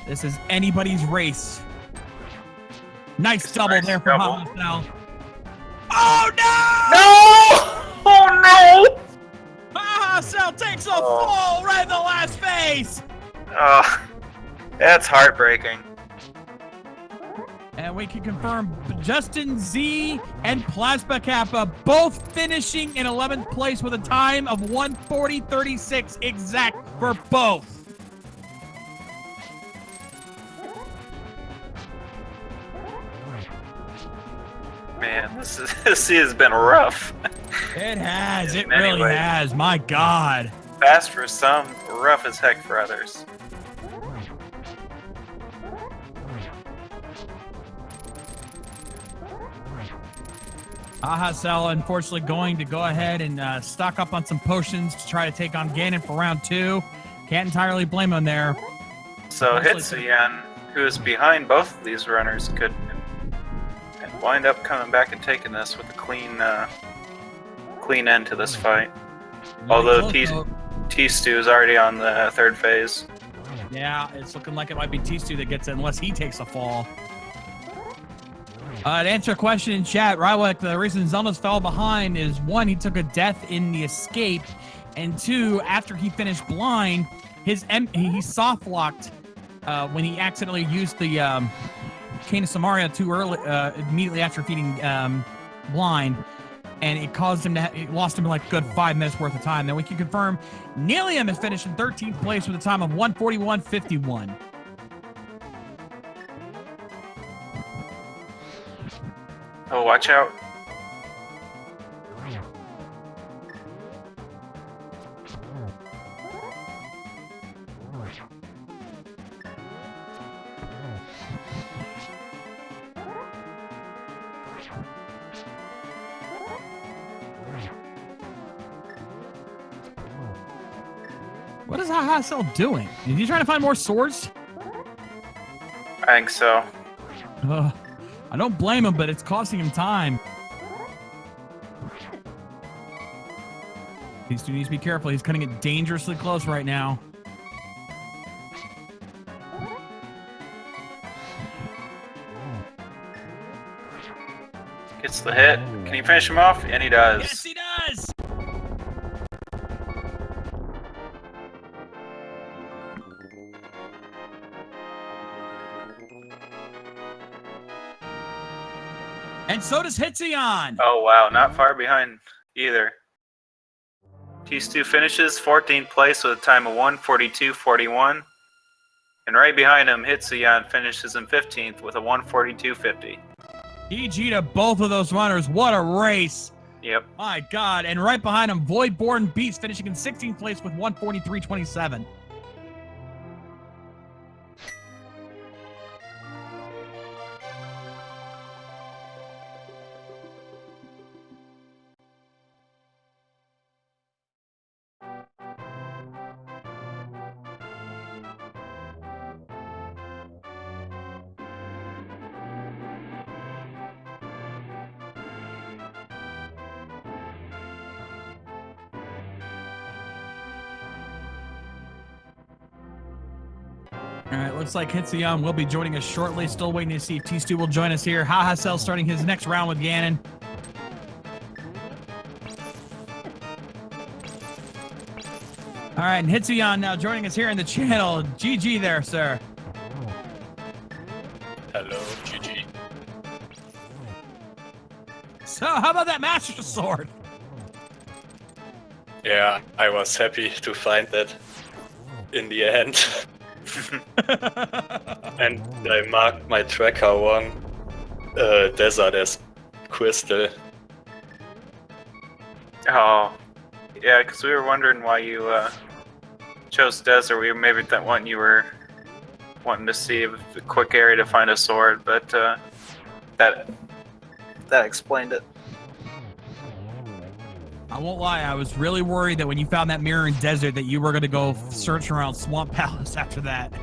Speaker 1: This is anybody's race. Nice double there for Cell. Oh no!
Speaker 2: No! Oh no!
Speaker 1: Cell takes a fall right in the last phase.
Speaker 2: Oh, that's heartbreaking.
Speaker 1: And we can confirm Justin Z and Plasma Kappa both finishing in 11th place with a time of 1:40.36 exact for both.
Speaker 2: Man, this sea has been rough.
Speaker 1: It has. It
Speaker 2: In many
Speaker 1: really
Speaker 2: ways.
Speaker 1: has. My God.
Speaker 2: Fast for some, rough as heck for others.
Speaker 1: Ahasel, unfortunately, going to go ahead and stock up on some potions to try to take on Ganon for round 2. Can't entirely blame him there.
Speaker 2: So
Speaker 1: Unfortunately,
Speaker 2: Hitsuyan, who is behind both of these runners, could wind up coming back and taking this with a clean end to this fight. Although
Speaker 1: really close, though.
Speaker 2: T-Stew is already on the third phase.
Speaker 1: Yeah, it's looking like it might be T-Stew that gets it unless he takes a fall. To answer a question in chat, Rywek, the reason Zelda's fell behind is 1, he took a death in the escape, and 2, after he finished blind, he soft locked when he accidentally used the Cane of Samaria too early, immediately after feeding blind, and it caused him to it lost him like a good 5 minutes worth of time. Then we can confirm Nelium is finished in 13th place with a time of 1:41.51.
Speaker 2: Oh, watch out.
Speaker 1: What is Ahasel doing? Is he trying to find more swords?
Speaker 2: I think so.
Speaker 1: I don't blame him, but it's costing him time. These two needs to be careful. He's cutting it dangerously close right now.
Speaker 2: Gets the hit. Can he finish him off? And he does.
Speaker 1: Yes, he does! And so does Hitsuyan.
Speaker 2: Oh wow, not far behind either. T-Stew finishes 14th place with a time of 1:42.41. And right behind him, Hitsuyan finishes in 15th with a 1:42.50.
Speaker 1: GG to both of those runners. What a race.
Speaker 2: Yep.
Speaker 1: My God. And right behind him, Voidborn Beast finishing in 16th place with 1:43.27. All right, looks like Hitsuyan will be joining us shortly. Still waiting to see if T-Stew will join us here. Ahasel starting his next round with Ganon. All right, and Hitsuyan now joining us here in the channel. GG there, sir.
Speaker 3: Hello, GG.
Speaker 1: So, how about that Master Sword?
Speaker 3: Yeah, I was happy to find that in the end. And I marked my tracker 1 desert as crystal.
Speaker 2: Oh, yeah, because we were wondering why you chose desert. We maybe that one you were wanting to see a quick area to find a sword, but that explained it.
Speaker 1: I won't lie, I was really worried that when you found that mirror in desert that you were going to go search around Swamp Palace after that.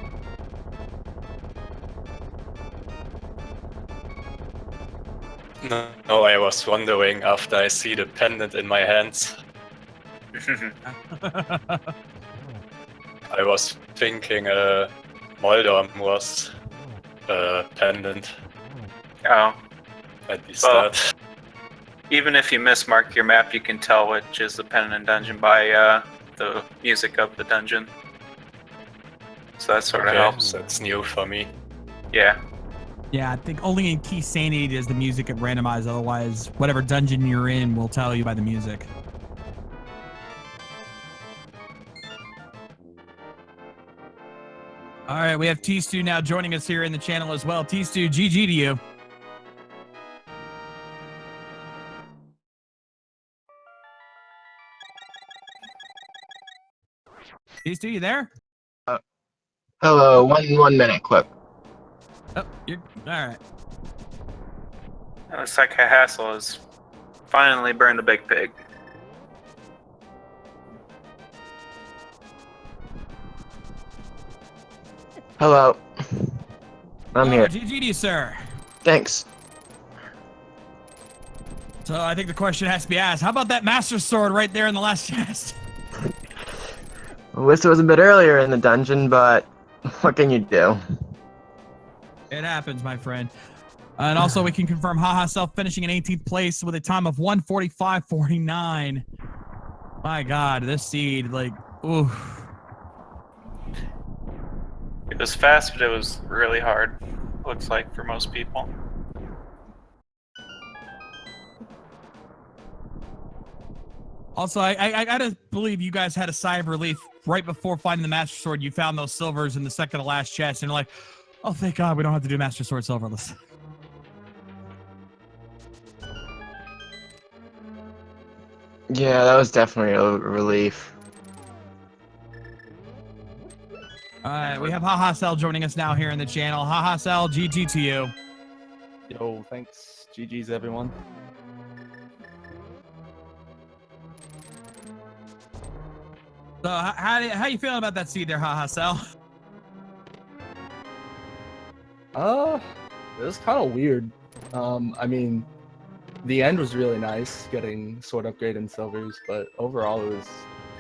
Speaker 3: No, I was wondering after I see the pendant in my hands. I was thinking Moldorm was pendant
Speaker 2: Oh,
Speaker 3: at the start.
Speaker 2: even if you mismark your map, you can tell which is the pendant dungeon by the music of the dungeon. So that sort of
Speaker 3: Okay,
Speaker 2: helps.
Speaker 3: that's new for me.
Speaker 2: Yeah.
Speaker 1: Yeah, I think only in Key Sanity does the music get randomized. Otherwise, whatever dungeon you're in will tell you by the music. All right, we have T-Stew now joining us here in the channel as well. T-Stew, GG to you. These two, you there?
Speaker 4: Hello, 1 minute clip.
Speaker 1: Oh, you're all right.
Speaker 2: It looks like Hassel has finally burned the big pig.
Speaker 4: Hello. I'm here.
Speaker 1: GG to you, sir.
Speaker 4: Thanks.
Speaker 1: So I think the question has to be asked: how about that Master Sword right there in the last chest?
Speaker 4: I wish it was a bit earlier in the dungeon, but what can you do?
Speaker 1: It happens, my friend. And also, we can confirm Haha Self finishing in 18th place with a time of 1:45.49. My God, this seed, like, ooh.
Speaker 2: It was fast, but it was really hard. Looks like for most people.
Speaker 1: Also, I gotta believe you guys had a sigh of relief right before finding the Master Sword. You found those silvers in the second to last chest, and you're like, oh, thank God we don't have to do Master Sword silverless.
Speaker 4: Yeah, that was definitely a relief.
Speaker 1: All right, we have Haha Cell joining us now here in the channel. Haha Cell, GG to you.
Speaker 5: Yo, thanks. GG's, everyone.
Speaker 1: So, how you feeling about that seed there, Haha Cell?
Speaker 5: It was kind of weird. I mean, the end was really nice, getting sword upgrade and silvers, but overall it was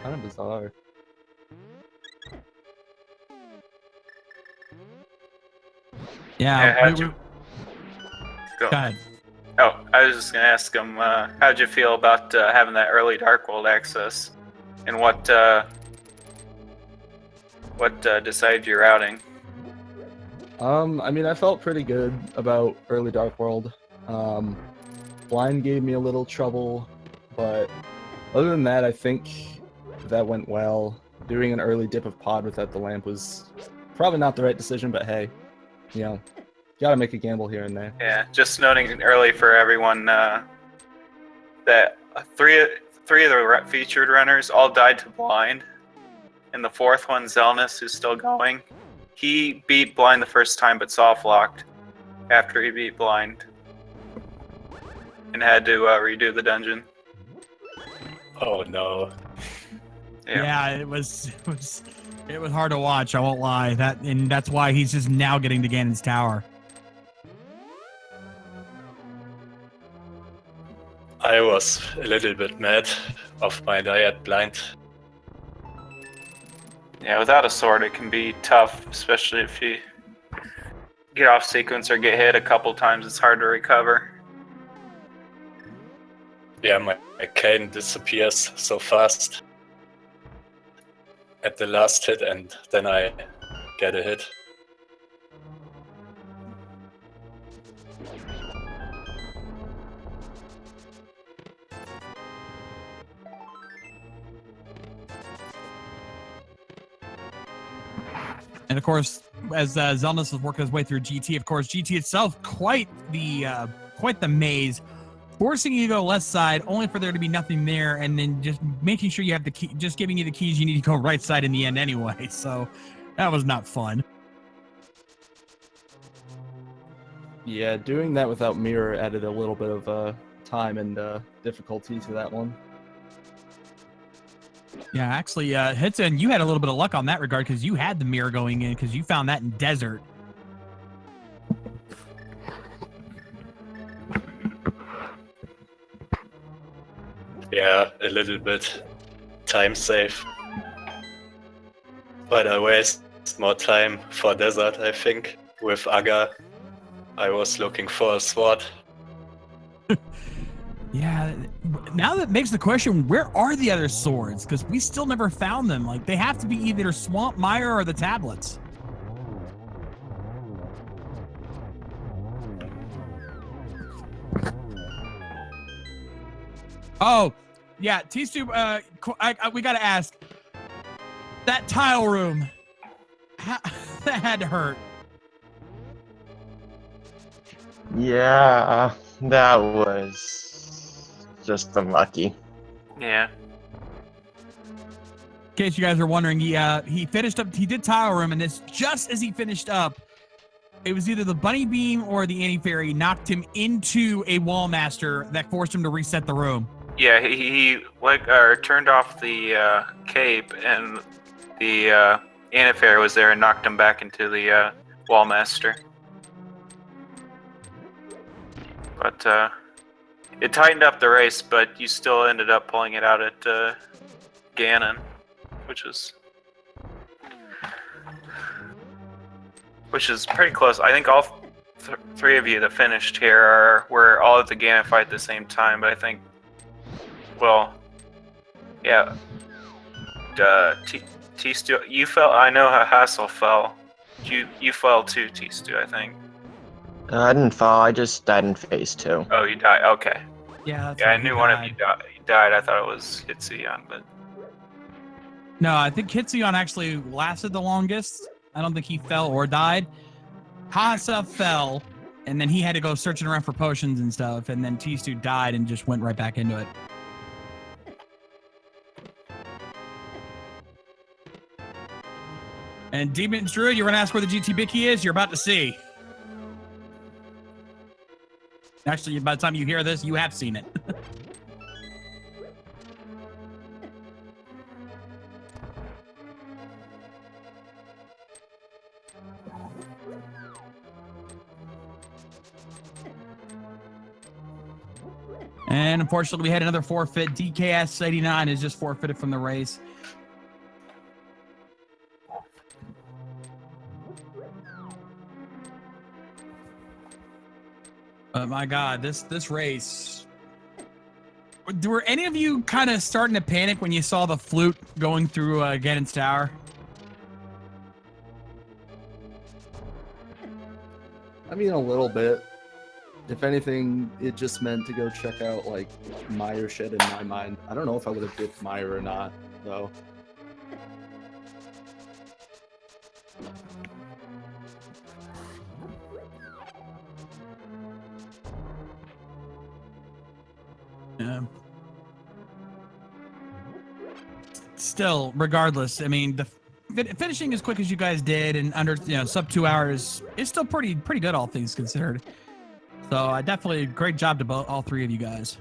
Speaker 5: kind of bizarre.
Speaker 1: Yeah,
Speaker 2: how'd you... Go.
Speaker 1: Go ahead.
Speaker 2: Oh, I was just gonna ask him, how'd you feel about having that early Dark World access, and what decided your routing?
Speaker 5: I mean, I felt pretty good about early Dark World. Blind gave me a little trouble, but other than that, I think that went well. Doing an early dip of pod without the lamp was probably not the right decision, but hey, you know, gotta make a gamble here and there.
Speaker 2: Yeah, just noting early for everyone that three of the featured runners all died to blind, and the fourth one, Zelnus, who's still going, he beat blind the first time but soft locked after he beat blind and had to redo the dungeon.
Speaker 3: Oh no.
Speaker 1: Yeah, it was hard to watch. I won't lie. That's why he's just now getting to Ganon's tower.
Speaker 3: I was a little bit mad of my die at blind.
Speaker 2: Yeah, without a sword it can be tough, especially if you get off sequence or get hit a couple times. It's hard to recover.
Speaker 3: Yeah, my cane disappears so fast at the last hit, and then I get a hit.
Speaker 1: And of course, as Zelnus was working his way through GT, of course, GT itself quite the maze, forcing you to go left side, only for there to be nothing there, and then just making sure you have the key, just giving you the keys you need to go right side in the end anyway. So that was not fun.
Speaker 5: Yeah, doing that without mirror added a little bit of time and difficulty to that one.
Speaker 1: Yeah, actually, Hitson, you had a little bit of luck on that regard because you had the mirror going in because you found that in desert.
Speaker 3: Yeah, a little bit time save. But I waste more time for desert, I think. With Aga, I was looking for a sword.
Speaker 1: Yeah, now that makes the question, where are the other swords? Because we still never found them. Like, they have to be either Swamp Mire or the tablets. Oh, yeah, T-Stu, we got to ask. That tile room, that had to hurt.
Speaker 4: Yeah, that was just unlucky.
Speaker 2: Yeah.
Speaker 1: case you guys are wondering, he finished up. He did tile room, and this just as he finished up, it was either the bunny beam or the anti-fairy knocked him into a wall master that forced him to reset the room.
Speaker 2: Yeah, he turned off the cape, and the antifair was there and knocked him back into the wallmaster. But it tightened up the race, but you still ended up pulling it out at Ganon, which is pretty close. I think all three of you that finished here were all at the Ganon fight at the same time, but I think, well, yeah. T-Stu, you fell. I know how Hassel fell. You fell too, T-Stu, I think.
Speaker 4: I didn't fall. I just died in phase 2.
Speaker 2: Oh, you died. Okay.
Speaker 1: Yeah, that's
Speaker 2: Yeah, I
Speaker 1: right, he
Speaker 2: knew one of
Speaker 1: died.
Speaker 2: you died. I thought it was Hitsuyan, but
Speaker 1: No, I think Hitsuyan actually lasted the longest. I don't think he fell or died. Hasa fell, and then he had to go searching around for potions and stuff, and then T-Stu died and just went right back into it. And Demons Druid, you're going to ask where the GT Bicky is? You're about to see. Actually, by the time you hear this, you have seen it. And unfortunately, we had another forfeit. DKS89 is just forfeited from the race. Oh my God, this race. Were any of you kind of starting to panic when you saw the flute going through Ganon's tower?
Speaker 5: I mean, a little bit. If anything, it just meant to go check out, like, Mire shed in my mind. I don't know if I would have dipped Mire or not, though.
Speaker 1: Yeah. Still, regardless, I mean, the finishing as quick as you guys did and under, sub 2 hours is still pretty good, all things considered. So I definitely great job to all three of you guys.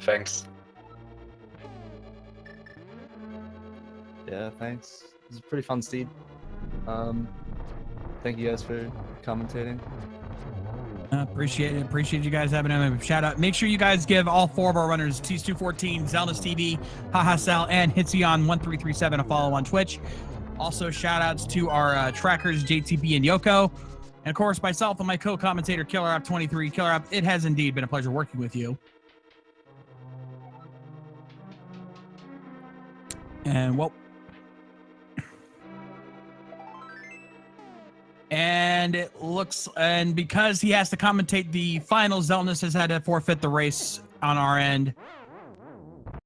Speaker 3: Thanks.
Speaker 5: Yeah, thanks. This is pretty fun, Steve. Thank you guys for commentating.
Speaker 1: Appreciate it. Appreciate you guys having a shout out. Make sure you guys give all 4 of our runners, T214, Zelda's TV, Sal, and Hitsuyan1337 a follow on Twitch. Also, shout outs to our trackers, JTB and Yoko. And of course, myself and my co-commentator, KillerApp23. Killer App, it has indeed been a pleasure working with you. And well, and it looks, and because he has to commentate the finals, Zelnus has had to forfeit the race on our end.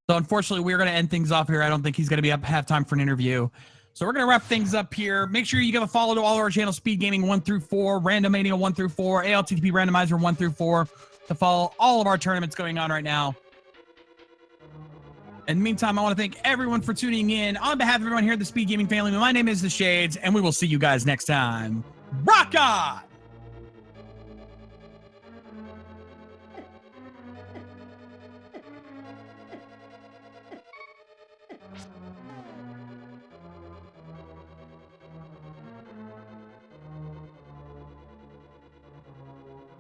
Speaker 1: So unfortunately, we're going to end things off here. I don't think he's going to be up halftime for an interview. So we're going to wrap things up here. Make sure you give a follow to all of our channels, Speed Gaming 1 through 4, Randomania 1 through 4, ALTTP Randomizer 1 through 4, to follow all of our tournaments going on right now. In the meantime, I want to thank everyone for tuning in. On behalf of everyone here at the Speed Gaming family, my name is The Shades, and we will see you guys next time. Rock on!